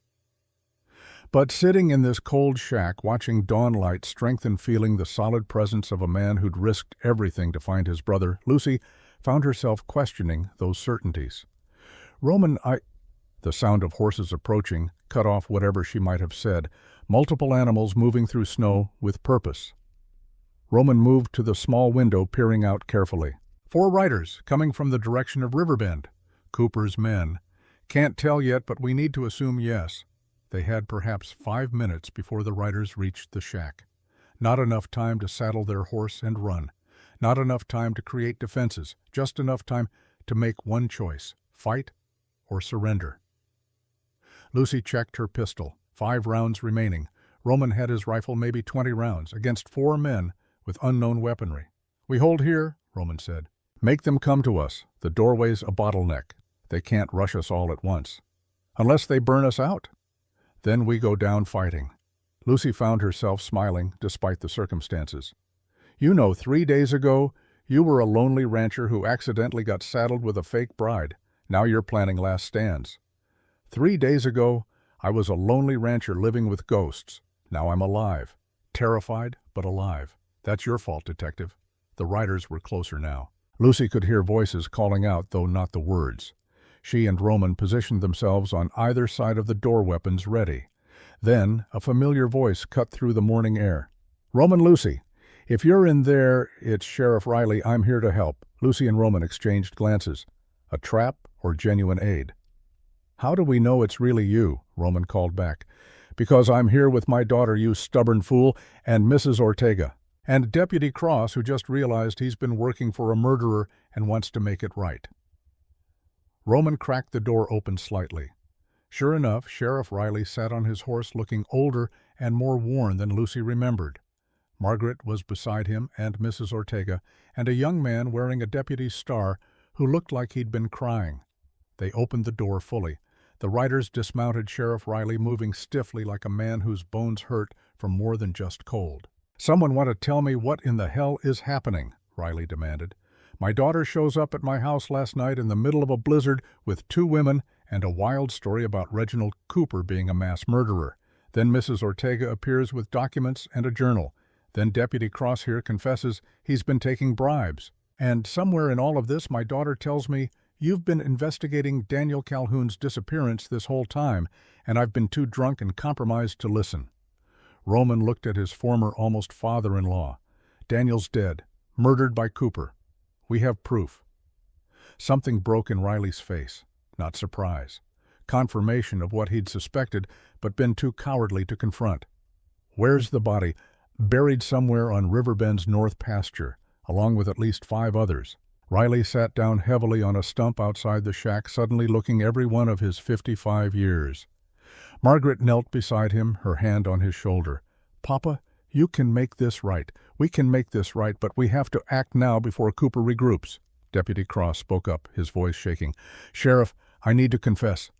But sitting in this cold shack, watching dawnlight strengthen, feeling the solid presence of a man who'd risked everything to find his brother, Lucy found herself questioning those certainties. "Roman, The sound of horses approaching cut off whatever she might have said. Multiple animals moving through snow with purpose. Roman moved to the small window, peering out carefully. 4 riders, coming from the direction of Riverbend. Cooper's men. Can't tell yet, but we need to assume yes. They had perhaps 5 minutes before the riders reached the shack. Not enough time to saddle their horse and run. Not enough time to create defenses, just enough time to make one choice: fight or surrender. Lucy checked her pistol. 5 rounds remaining. Roman had his rifle, maybe 20 rounds, against 4 men with unknown weaponry. "We hold here," Roman said. "Make them come to us. The doorway's a bottleneck. They can't rush us all at once. Unless they burn us out. Then we go down fighting." Lucy found herself smiling despite the circumstances. "You know, 3 days ago, you were a lonely rancher who accidentally got saddled with a fake bride. Now you're planning last stands. 3 days ago, I was a lonely rancher living with ghosts. Now I'm alive. Terrified, but alive. That's your fault, detective." The riders were closer now. Lucy could hear voices calling out, though not the words. She and Roman positioned themselves on either side of the door, weapons ready. Then a familiar voice cut through the morning air. "Roman, Lucy. If you're in there, it's Sheriff Riley. I'm here to help." Lucy and Roman exchanged glances. A trap or genuine aid? "How do we know it's really you?" Roman called back. "Because I'm here with my daughter, you stubborn fool, and Mrs. Ortega. And Deputy Cross, who just realized he's been working for a murderer and wants to make it right." Roman cracked the door open slightly. Sure enough, Sheriff Riley sat on his horse looking older and more worn than Lucy remembered. Margaret was beside him and Mrs. Ortega, and a young man wearing a deputy's star who looked like he'd been crying. They opened the door fully. The riders dismounted Sheriff Riley, moving stiffly like a man whose bones hurt from more than just cold. "Someone want to tell me what in the hell is happening?" Riley demanded. "My daughter shows up at my house last night in the middle of a blizzard with 2 women and a wild story about Reginald Cooper being a mass murderer. Then Mrs. Ortega appears with documents and a journal. Then Deputy Cross here confesses he's been taking bribes. And somewhere in all of this, my daughter tells me, you've been investigating Daniel Calhoun's disappearance this whole time, and I've been too drunk and compromised to listen." Roman looked at his former almost father-in-law. "Daniel's dead, murdered by Cooper. We have proof." Something broke in Riley's face. Not surprise. Confirmation of what he'd suspected, but been too cowardly to confront. "Where's the body?" "Buried somewhere on Riverbend's north pasture, along with at least 5 others." Riley sat down heavily on a stump outside the shack, suddenly looking every one of his 55 years. Margaret knelt beside him, her hand on his shoulder. "Papa, you can make this right. We can make this right, but we have to act now before Cooper regroups." Deputy Cross spoke up, his voice shaking. "Sheriff, I need to confess.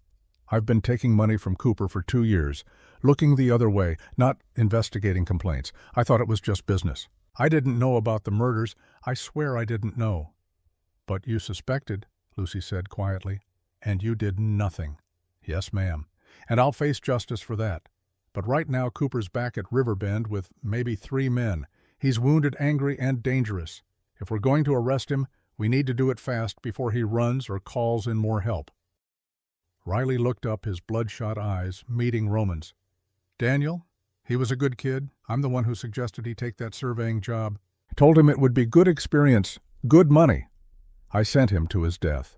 I've been taking money from Cooper for 2 years, looking the other way, not investigating complaints. I thought it was just business. I didn't know about the murders. I swear I didn't know." "But you suspected," Lucy said quietly. "And you did nothing." "Yes, ma'am. And I'll face justice for that. But right now Cooper's back at Riverbend with maybe 3 men. He's wounded, angry, and dangerous. If we're going to arrest him, we need to do it fast before he runs or calls in more help." Riley looked up, his bloodshot eyes meeting Roman's. "Daniel? He was a good kid. I'm the one who suggested he take that surveying job. Told him it would be good experience, good money. I sent him to his death."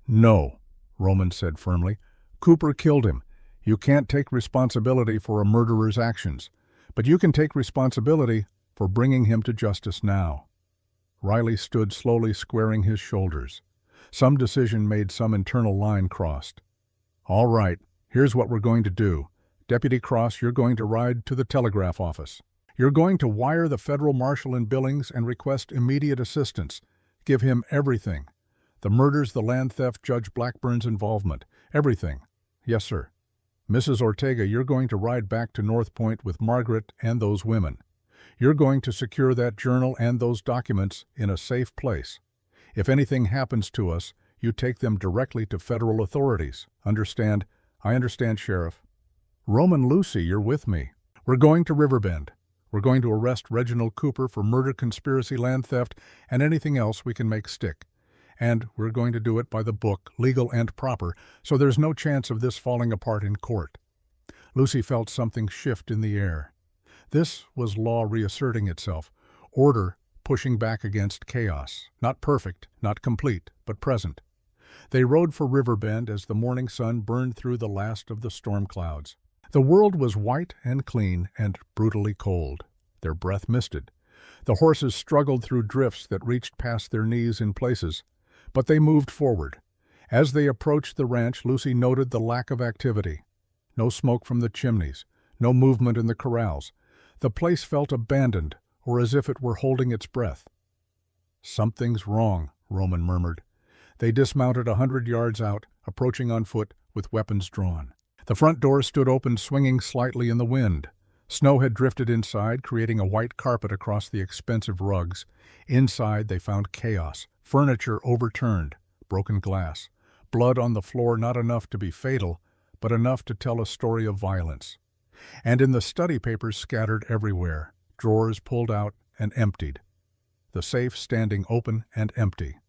"No," Roman said firmly. "Cooper killed him. You can't take responsibility for a murderer's actions, but you can take responsibility for bringing him to justice now." Riley stood slowly, squaring his shoulders. Some decision made, some internal line crossed. "All right, here's what we're going to do. Deputy Cross, you're going to ride to the telegraph office. You're going to wire the federal marshal in Billings and request immediate assistance. Give him everything. The murders, the land theft, Judge Blackburn's involvement. Everything." "Yes, sir." "Mrs. Ortega, you're going to ride back to North Point with Margaret and those women. You're going to secure that journal and those documents in a safe place. If anything happens to us, you take them directly to federal authorities. Understand?" "I understand, Sheriff." "Roman, Lucy, you're with me. We're going to Riverbend. We're going to arrest Reginald Cooper for murder, conspiracy, land theft, and anything else we can make stick. And we're going to do it by the book, legal and proper, so there's no chance of this falling apart in court." Lucy felt something shift in the air. This was law reasserting itself, order pushing back against chaos. Not perfect, not complete, but present. They rode for Riverbend as the morning sun burned through the last of the storm clouds. The world was white and clean and brutally cold. Their breath misted. The horses struggled through drifts that reached past their knees in places, but they moved forward. As they approached the ranch, Lucy noted the lack of activity. No smoke from the chimneys, no movement in the corrals. The place felt abandoned, or as if it were holding its breath. "Something's wrong," Roman murmured. They dismounted 100 yards out, approaching on foot with weapons drawn. The front door stood open, swinging slightly in the wind. Snow had drifted inside, creating a white carpet across the expensive rugs. Inside they found chaos, furniture overturned, broken glass, blood on the floor, not enough to be fatal, but enough to tell a story of violence. And in the study papers scattered everywhere, drawers pulled out and emptied. The safe standing open and empty.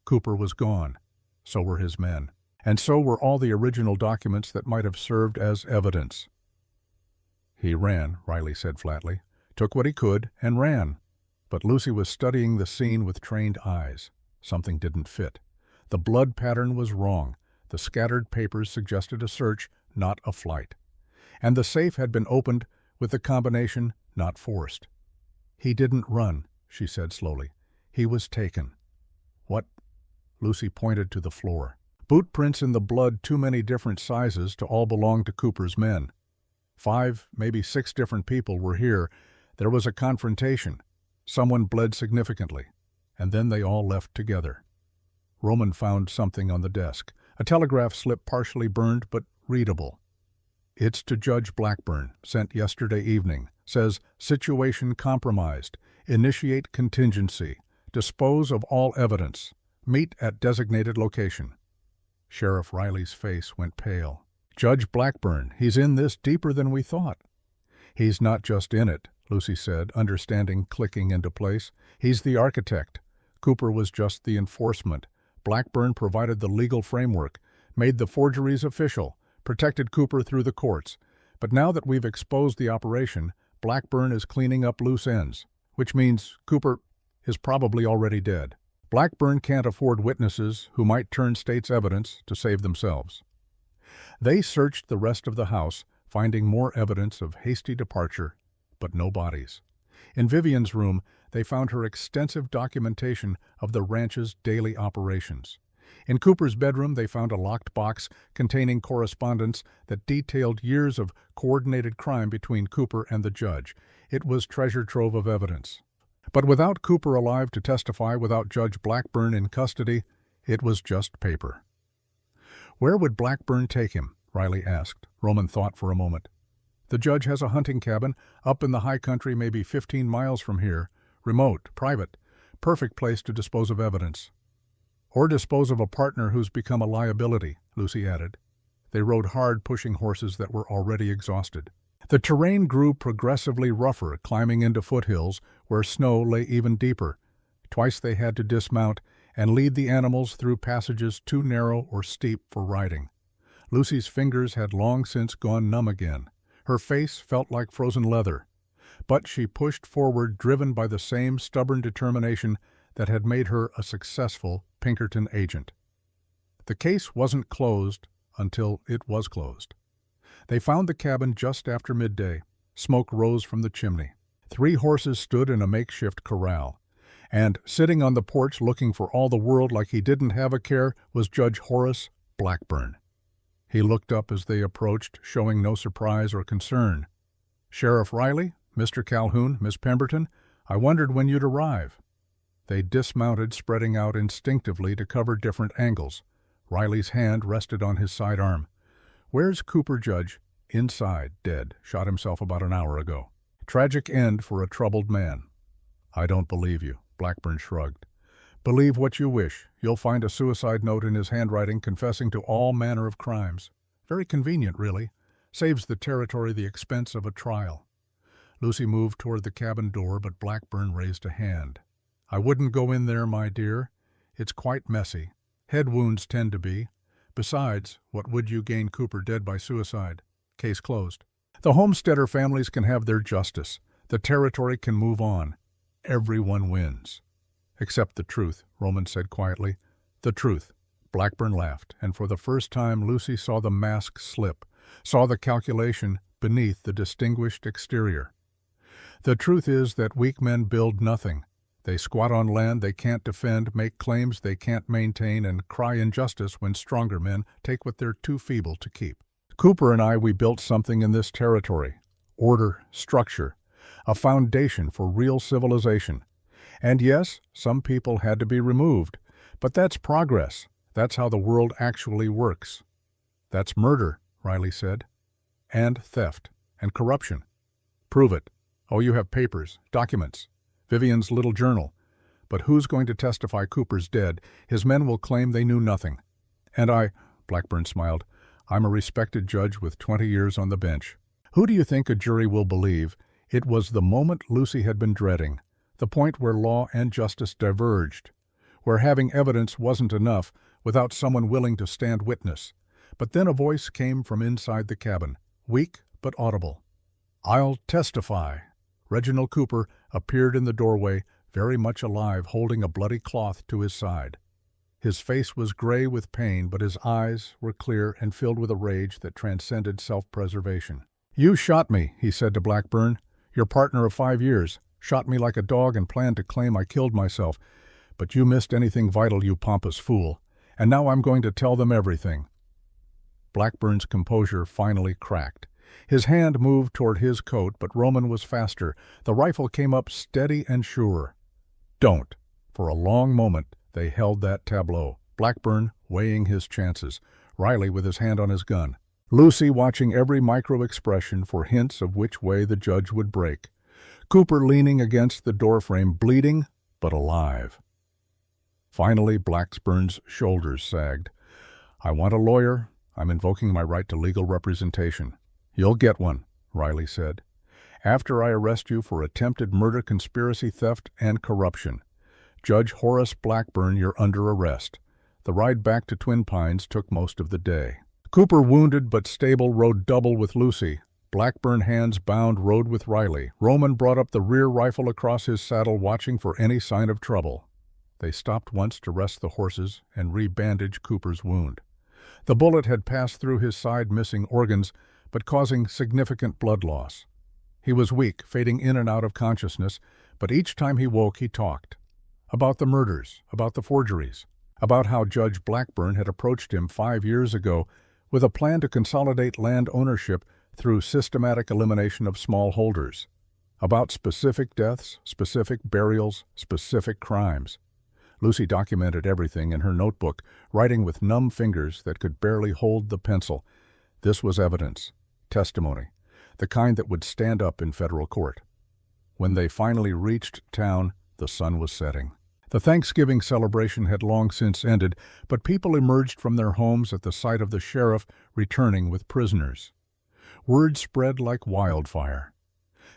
Cooper was gone. So were his men. And so were all the original documents that might have served as evidence. "He ran," Riley said flatly. "Took what he could and ran." But Lucy was studying the scene with trained eyes. Something didn't fit. The blood pattern was wrong. The scattered papers suggested a search, not a flight. And the safe had been opened with the combination not forced. "He didn't run," she said slowly. "He was taken." "What?" Lucy pointed to the floor. Boot prints in the blood, too many different sizes to all belong to Cooper's men. 5, maybe 6 different people were here. There was a confrontation. Someone bled significantly. And then they all left together. Roman found something on the desk. A telegraph slip partially burned but readable. "It's to Judge Blackburn, sent yesterday evening. Says, situation compromised. Initiate contingency. Dispose of all evidence. Meet at designated location." Sheriff Riley's face went pale. "Judge Blackburn, he's in this deeper than we thought." "He's not just in it," Lucy said, understanding clicking into place. "He's the architect. Cooper was just the enforcement. Blackburn provided the legal framework, made the forgeries official, protected Cooper through the courts. But now that we've exposed the operation, Blackburn is cleaning up loose ends, which means Cooper is probably already dead. Blackburn can't afford witnesses who might turn state's evidence to save themselves." They searched the rest of the house, finding more evidence of hasty departure, but no bodies. In Vivian's room, they found her extensive documentation of the ranch's daily operations. In Cooper's bedroom, they found a locked box containing correspondence that detailed years of coordinated crime between Cooper and the judge. It was treasure trove of evidence. But without Cooper alive to testify, without Judge Blackburn in custody, it was just paper. "Where would Blackburn take him?" Riley asked. Roman thought for a moment. "The judge has a hunting cabin up in the high country, maybe 15 miles from here. Remote, private. Perfect place to dispose of evidence." "Or dispose of a partner who's become a liability," Lucy added. They rode hard, pushing horses that were already exhausted. The terrain grew progressively rougher, climbing into foothills where snow lay even deeper. Twice they had to dismount and lead the animals through passages too narrow or steep for riding. Lucy's fingers had long since gone numb again. Her face felt like frozen leather. But she pushed forward, driven by the same stubborn determination that had made her a successful Pinkerton agent. The case wasn't closed until it was closed. They found the cabin just after midday. Smoke rose from the chimney. 3 horses stood in a makeshift corral. And sitting on the porch looking for all the world like he didn't have a care was Judge Horace Blackburn. He looked up as they approached, showing no surprise or concern. "Sheriff Riley, Mr. Calhoun, Miss Pemberton, I wondered when you'd arrive." They dismounted, spreading out instinctively to cover different angles. Riley's hand rested on his sidearm. "Where's Cooper, Judge?" "Inside, dead. Shot himself about an hour ago." "Tragic end for a troubled man." "I don't believe you," Blackburn shrugged. "Believe what you wish. You'll find a suicide note in his handwriting confessing to all manner of crimes. Very convenient, really. Saves the territory the expense of a trial." Lucy moved toward the cabin door, but Blackburn raised a hand. "I wouldn't go in there, my dear. It's quite messy. Head wounds tend to be. Besides, what would you gain Cooper dead by suicide? Case closed. The homesteader families can have their justice. The territory can move on. Everyone wins." "Except the truth," Roman said quietly. "The truth." Blackburn laughed, and for the first time Lucy saw the mask slip, saw the calculation beneath the distinguished exterior. The truth is that weak men build nothing. They squat on land they can't defend, make claims they can't maintain, and cry injustice when stronger men take what they're too feeble to keep. Cooper and we built something in this territory. Order, structure, a foundation for real civilization. And yes, some people had to be removed, but that's progress. That's how the world actually works. That's murder, Riley said. And theft, and corruption. Prove it. Oh, you have papers, documents, Vivian's little journal. But who's going to testify Cooper's dead? His men will claim they knew nothing. And Blackburn smiled, I'm a respected judge with 20 years on the bench. Who do you think a jury will believe? It was the moment Lucy had been dreading, the point where law and justice diverged, where having evidence wasn't enough without someone willing to stand witness. But then a voice came from inside the cabin, weak but audible. I'll testify. Reginald Cooper appeared in the doorway, very much alive, holding a bloody cloth to his side. His face was gray with pain, but his eyes were clear and filled with a rage that transcended self-preservation. You shot me, he said to Blackburn. Your partner of 5 years shot me like a dog and planned to claim I killed myself. But you missed anything vital, you pompous fool. And now I'm going to tell them everything. Blackburn's composure finally cracked. His hand moved toward his coat, but Roman was faster. The rifle came up steady and sure. Don't. For a long moment, they held that tableau. Blackburn weighing his chances, Riley with his hand on his gun, Lucy watching every micro-expression for hints of which way the judge would break, Cooper leaning against the doorframe, bleeding but alive. Finally, Blackburn's shoulders sagged. I want a lawyer. I'm invoking my right to legal representation. You'll get one, Riley said. After I arrest you for attempted murder, conspiracy, theft, and corruption. Judge Horace Blackburn, you're under arrest. The ride back to Twin Pines took most of the day. Cooper, wounded but stable, rode double with Lucy. Blackburn, hands bound, rode with Riley. Roman brought up the rear rifle across his saddle, watching for any sign of trouble. They stopped once to rest the horses and re-bandage Cooper's wound. The bullet had passed through his side, missing organs, but causing significant blood loss. He was weak, fading in and out of consciousness, but each time he woke, he talked. About the murders, about the forgeries, about how Judge Blackburn had approached him 5 years ago with a plan to consolidate land ownership through systematic elimination of smallholders, about specific deaths, specific burials, specific crimes. Lucy documented everything in her notebook, writing with numb fingers that could barely hold the pencil. This was evidence, testimony, the kind that would stand up in federal court. When they finally reached town, the sun was setting. The Thanksgiving celebration had long since ended, but people emerged from their homes at the sight of the sheriff returning with prisoners. Word spread like wildfire.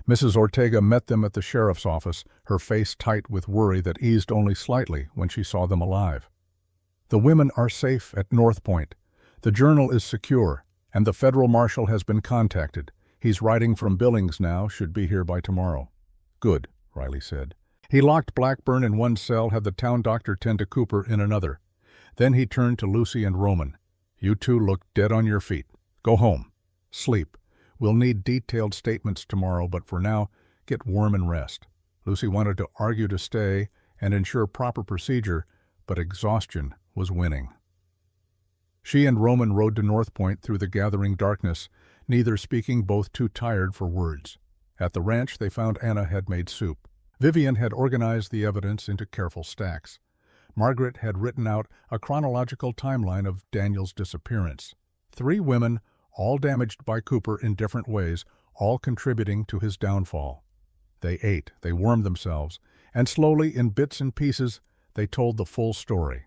Mrs. Ortega met them at the sheriff's office, her face tight with worry that eased only slightly when she saw them alive. The women are safe at North Point. The journal is secure, and the federal marshal has been contacted. He's riding from Billings now, should be here by tomorrow. Good, Riley said. He locked Blackburn in one cell, had the town doctor tend to Cooper in another. Then he turned to Lucy and Roman. You two look dead on your feet. Go home. Sleep. We'll need detailed statements tomorrow, but for now, get warm and rest. Lucy wanted to argue to stay and ensure proper procedure, but exhaustion was winning. She and Roman rode to North Point through the gathering darkness, neither speaking, both too tired for words. At the ranch, they found Anna had made soup. Vivian had organized the evidence into careful stacks. Margaret had written out a chronological timeline of Daniel's disappearance. 3 women, all damaged by Cooper in different ways, all contributing to his downfall. They ate, they warmed themselves, and slowly, in bits and pieces, they told the full story.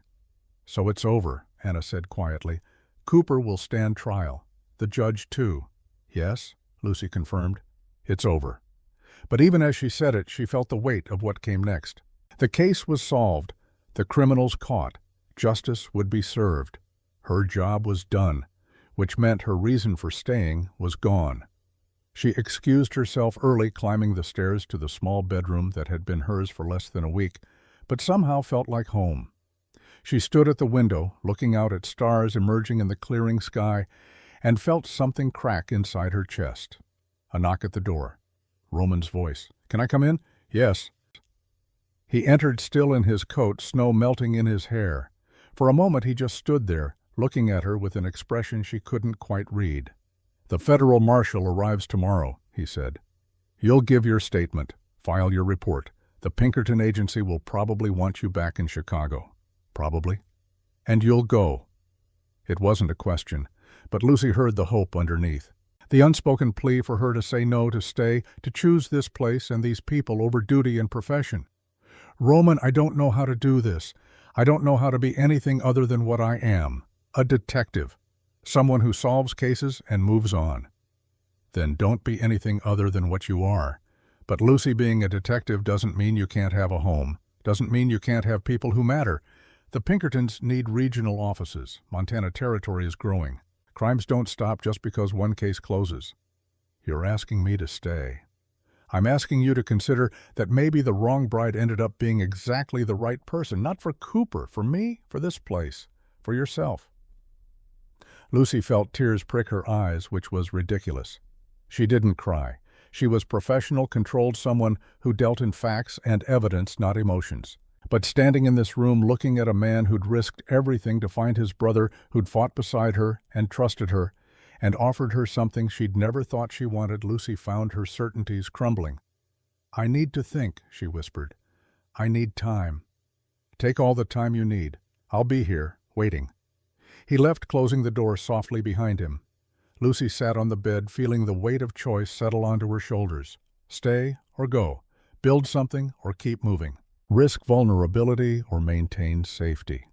So it's over, Anna said quietly. Cooper will stand trial. The judge, too. Yes, Lucy confirmed. It's over. But even as she said it, she felt the weight of what came next. The case was solved. The criminals caught. Justice would be served. Her job was done, which meant her reason for staying was gone. She excused herself early, climbing the stairs to the small bedroom that had been hers for less than a week, but somehow felt like home. She stood at the window, looking out at stars emerging in the clearing sky, and felt something crack inside her chest. A knock at the door. Roman's voice. Can I come in? Yes. He entered still in his coat, snow melting in his hair. For a moment he just stood there, looking at her with an expression she couldn't quite read. The federal marshal arrives tomorrow, he said. You'll give your statement, file your report. The Pinkerton agency will probably want you back in Chicago. Probably. And you'll go. It wasn't a question, but Lucy heard the hope underneath. The unspoken plea for her to say no, to stay, to choose this place and these people over duty and profession. Roman, I don't know how to do this. I don't know how to be anything other than what I am. A detective. Someone who solves cases and moves on. Then don't be anything other than what you are. But Lucy, being a detective doesn't mean you can't have a home. Doesn't mean you can't have people who matter. The Pinkertons need regional offices. Montana Territory is growing. Crimes don't stop just because one case closes. You're asking me to stay. I'm asking you to consider that maybe the wrong bride ended up being exactly the right person, not for Cooper, for me, for this place, for yourself. Lucy felt tears prick her eyes, which was ridiculous. She didn't cry. She was professional, controlled someone who dealt in facts and evidence, not emotions. But standing in this room looking at a man who'd risked everything to find his brother, who'd fought beside her and trusted her, and offered her something she'd never thought she wanted, Lucy found her certainties crumbling. I need to think, she whispered. I need time. Take all the time you need. I'll be here, waiting. He left, closing the door softly behind him. Lucy sat on the bed, feeling the weight of choice settle onto her shoulders. Stay or go. Build something or keep moving. Risk vulnerability or maintain safety.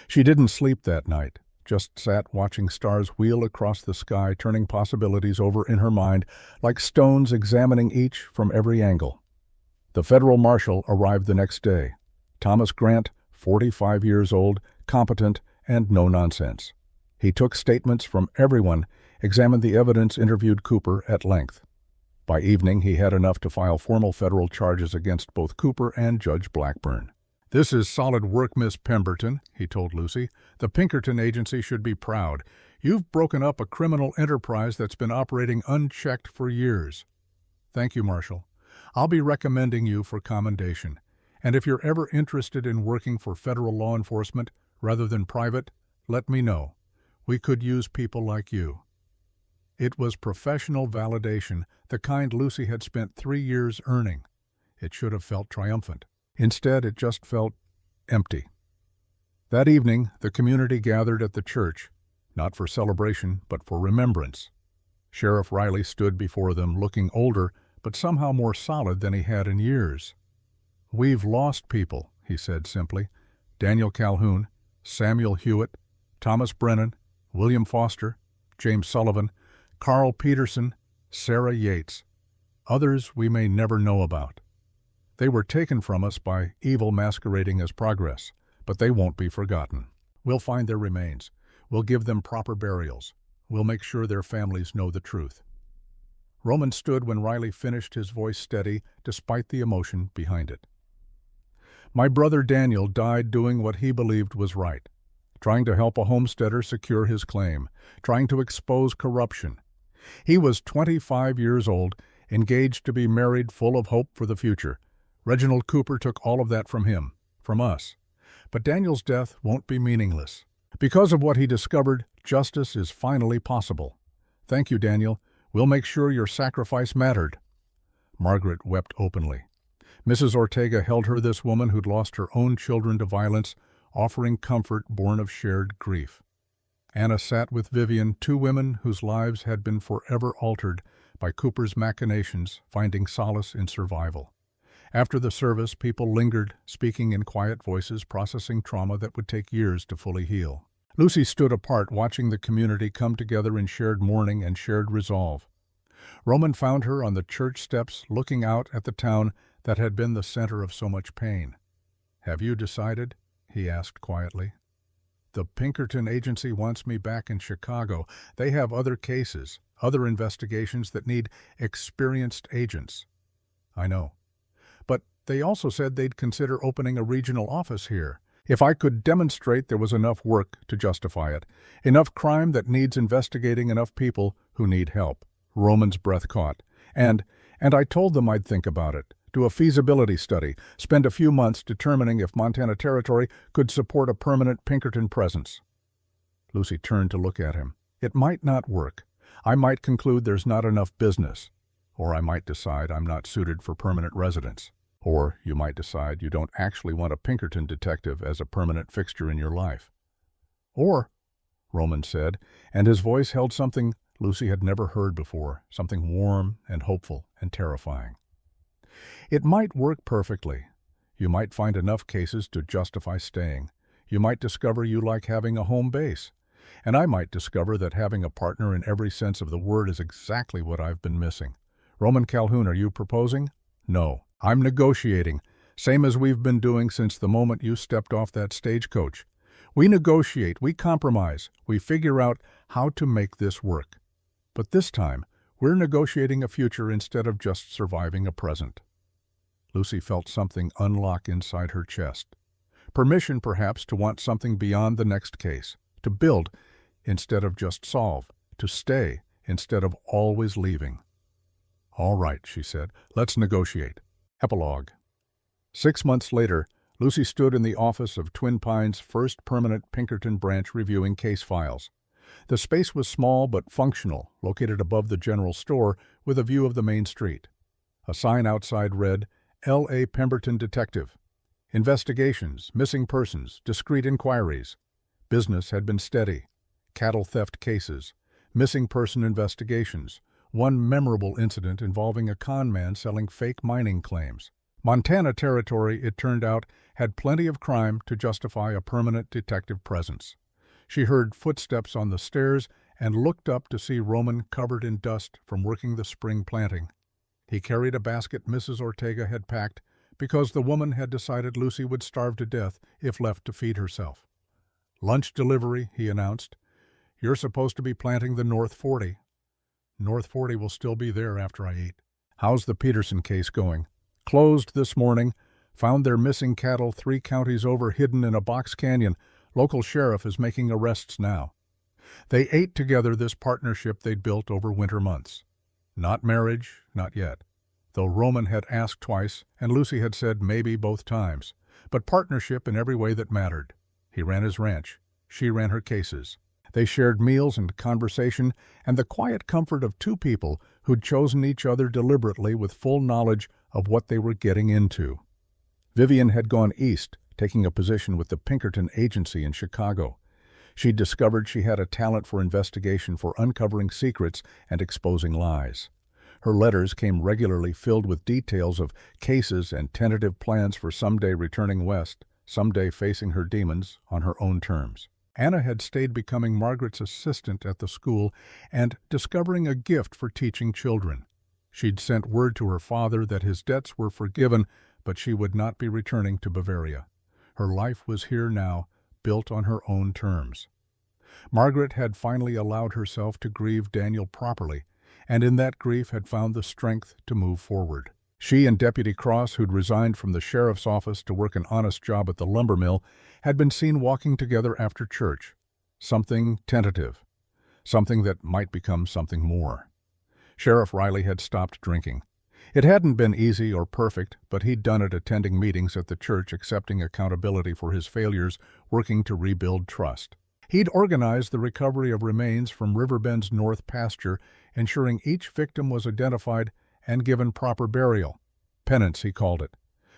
She didn't sleep that night. Just sat watching stars wheel across the sky, turning possibilities over in her mind like stones, examining each from every angle. The federal marshal arrived the next day. Thomas Grant, 45 years old, competent, and no nonsense. He took statements from everyone, examined the evidence, interviewed Cooper at length. By evening, he had enough to file formal federal charges against both Cooper and Judge Blackburn. This is solid work, Miss Pemberton, he told Lucy. The Pinkerton agency should be proud. You've broken up a criminal enterprise that's been operating unchecked for years. Thank you, Marshal. I'll be recommending you for commendation. And if you're ever interested in working for federal law enforcement rather than private, let me know. We could use people like you. It was professional validation, the kind Lucy had spent 3 years earning. It should have felt triumphant. Instead, it just felt empty. That evening, the community gathered at the church, not for celebration, but for remembrance. Sheriff Riley stood before them, looking older, but somehow more solid than he had in years. We've lost people, he said simply. Daniel Calhoun, Samuel Hewitt, Thomas Brennan, William Foster, James Sullivan, Carl Peterson, Sarah Yates. Others we may never know about. They were taken from us by evil masquerading as progress, but they won't be forgotten. We'll find their remains. We'll give them proper burials. We'll make sure their families know the truth. Roman stood when Riley finished, his voice steady, despite the emotion behind it. My brother Daniel died doing what he believed was right, trying to help a homesteader secure his claim, trying to expose corruption. He was 25 years old, engaged to be married, full of hope for the future. Reginald Cooper took all of that from him, from us. But Daniel's death won't be meaningless. Because of what he discovered, justice is finally possible. Thank you, Daniel. We'll make sure your sacrifice mattered. Margaret wept openly. Mrs. Ortega held her, this woman who'd lost her own children to violence, offering comfort born of shared grief. Anna sat with Vivian, 2 women whose lives had been forever altered by Cooper's machinations, finding solace in survival. After the service, people lingered, speaking in quiet voices, processing trauma that would take years to fully heal. Lucy stood apart, watching the community come together in shared mourning and shared resolve. Roman found her on the church steps, looking out at the town that had been the center of so much pain. Have you decided? He asked quietly. The Pinkerton agency wants me back in Chicago. They have other cases, other investigations that need experienced agents. I know. But they also said they'd consider opening a regional office here. If I could demonstrate there was enough work to justify it, enough crime that needs investigating, enough people who need help. Roman's breath caught. And I told them I'd think about it. do a feasibility study, spend a few months determining if Montana Territory could support a permanent Pinkerton presence. Lucy turned to look at him. It might not work. I might conclude there's not enough business. Or I might decide I'm not suited for permanent residence. Or you might decide you don't actually want a Pinkerton detective as a permanent fixture in your life. Or, Roman said, and his voice held something Lucy had never heard before, something warm and hopeful and terrifying. It might work perfectly. You might find enough cases to justify staying. You might discover you like having a home base. And I might discover that having a partner in every sense of the word is exactly what I've been missing. Roman Calhoun, are you proposing? No. I'm negotiating, same as we've been doing since the moment you stepped off that stagecoach. We negotiate, we compromise, we figure out how to make this work. But this time, we're negotiating a future instead of just surviving a present. Lucy felt something unlock inside her chest. Permission, perhaps, to want something beyond the next case, to build instead of just solve, to stay instead of always leaving. All right, she said, let's negotiate. Epilogue. 6 months later, Lucy stood in the office of Twin Pines' first permanent Pinkerton branch reviewing case files. The space was small but functional, located above the general store with a view of the main street. A sign outside read, L.A. Pemberton Detective. Investigations, missing persons, discreet inquiries. Business had been steady. Cattle theft cases, missing person investigations, one memorable incident involving a con man selling fake mining claims. Montana Territory, it turned out, had plenty of crime to justify a permanent detective presence. She heard footsteps on the stairs and looked up to see Roman covered in dust from working the spring planting. He carried a basket Mrs. Ortega had packed because the woman had decided Lucy would starve to death if left to feed herself. Lunch delivery, he announced. You're supposed to be planting the North 40. North 40 will still be there after I eat. How's the Peterson case going? Closed this morning. Found their missing cattle 3 counties over hidden in a box canyon. Local sheriff is making arrests now. They ate together this partnership they'd built over winter months. Not marriage, not yet. Though Roman had asked twice, and Lucy had said maybe both times. But partnership in every way that mattered. He ran his ranch. She ran her cases. They shared meals and conversation and the quiet comfort of 2 people who'd chosen each other deliberately with full knowledge of what they were getting into. Vivian had gone east, taking a position with the Pinkerton Agency in Chicago. She'd discovered she had a talent for investigation, for uncovering secrets and exposing lies. Her letters came regularly filled with details of cases and tentative plans for someday returning west, someday facing her demons on her own terms. Anna had stayed becoming Margaret's assistant at the school and discovering a gift for teaching children. She'd sent word to her father that his debts were forgiven, but she would not be returning to Bavaria. Her life was here now, built on her own terms. Margaret had finally allowed herself to grieve Daniel properly, and in that grief had found the strength to move forward. She and Deputy Cross, who'd resigned from the sheriff's office to work an honest job at the lumber mill, had been seen walking together after church. Something tentative. Something that might become something more. Sheriff Riley had stopped drinking. It hadn't been easy or perfect, but he'd done it attending meetings at the church, accepting accountability for his failures, working to rebuild trust. He'd organized the recovery of remains from Riverbend's north pasture, ensuring each victim was identified and given proper burial. Penance, he called it.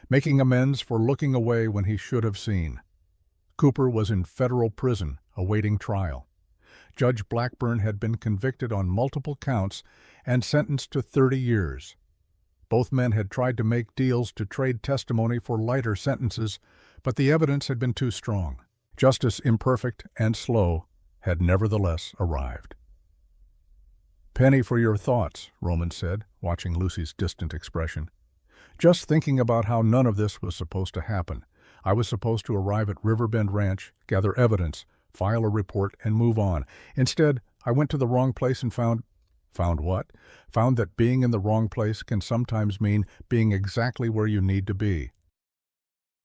Making amends for looking away when he should have seen. Cooper was in federal prison, awaiting trial. Judge Blackburn had been convicted on multiple counts and sentenced to 30 years. Both men had tried to make deals to trade testimony for lighter sentences, but the evidence had been too strong. Justice, imperfect and slow, had nevertheless arrived. "Penny for your thoughts," Roman said, watching Lucy's distant expression. "Just thinking about how none of this was supposed to happen. I was supposed to arrive at Riverbend Ranch, gather evidence, file a report, and move on. Instead, I went to the wrong place and found what? Found that being in the wrong place can sometimes mean being exactly where you need to be."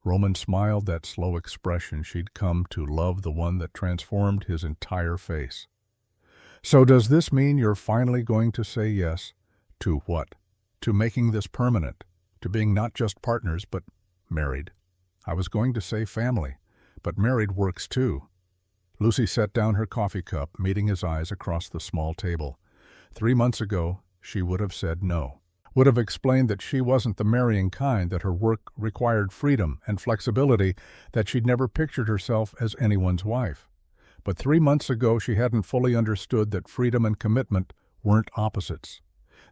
Roman smiled, that slow expression she'd come to love, the one that transformed his entire face. "So does this mean you're finally going to say yes? To what? To making this permanent? to being not just partners, but married. I was going to say family, but married works too. Lucy set down her coffee cup, meeting his eyes across the small table. 3 months ago, she would have said no. Would have explained that she wasn't the marrying kind, that her work required freedom and flexibility, that she'd never pictured herself as anyone's wife. But 3 months ago, she hadn't fully understood that freedom and commitment weren't opposites,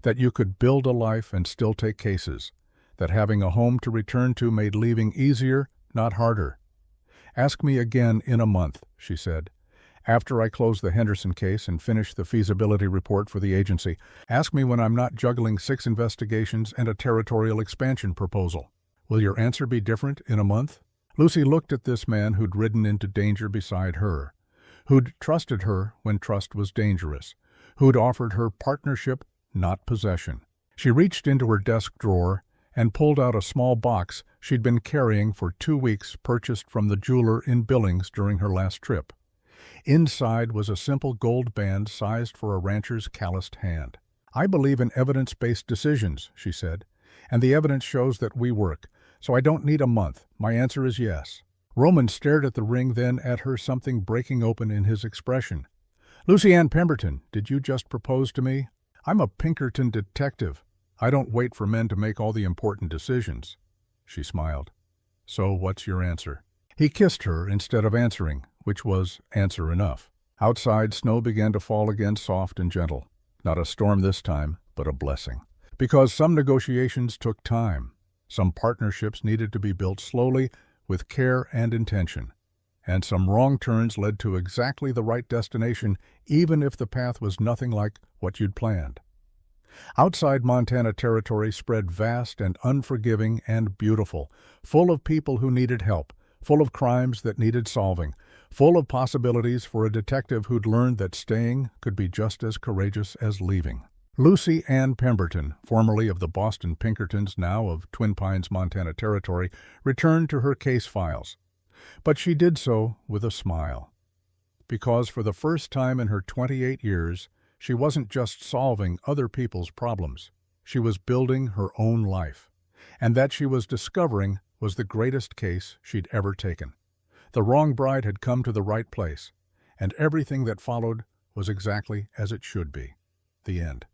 that you could build a life and still take cases, that having a home to return to made leaving easier, not harder. "Ask me again in a month," she said. "After I close the Henderson case and finish the feasibility report for the agency. Ask me when I'm not juggling 6 investigations and a territorial expansion proposal." "Will your answer be different in a month?" Lucy looked at this man who'd ridden into danger beside her, who'd trusted her when trust was dangerous, who'd offered her partnership, not possession. She reached into her desk drawer and pulled out a small box she'd been carrying for 2 weeks, purchased from the jeweler in Billings during her last trip. Inside was a simple gold band sized for a rancher's calloused hand. "I believe in evidence-based decisions," she said, "and the evidence shows that we work, so I don't need a month. My answer is yes." Roman stared at the ring, then at her, something breaking open in his expression. "Lucy Ann Pemberton, did you just propose to me? I'm a Pinkerton detective. I don't wait for men to make all the important decisions." She smiled. "So what's your answer?" He kissed her instead of answering, which was answer enough. Outside, snow began to fall again, soft and gentle. Not a storm this time, but a blessing. Because some negotiations took time. Some partnerships needed to be built slowly, with care and intention. And some wrong turns led to exactly the right destination, even if the path was nothing like what you'd planned. Outside Montana Territory spread vast and unforgiving and beautiful, full of people who needed help, full of crimes that needed solving, full of possibilities for a detective who'd learned that staying could be just as courageous as leaving. Lucy Ann Pemberton, formerly of the Boston Pinkertons, now of Twin Pines, Montana Territory, returned to her case files. But she did so with a smile. Because for the first time in her 28 years, she wasn't just solving other people's problems. She was building her own life. And that she was discovering was the greatest case she'd ever taken. The wrong bride had come to the right place, and everything that followed was exactly as it should be. The end.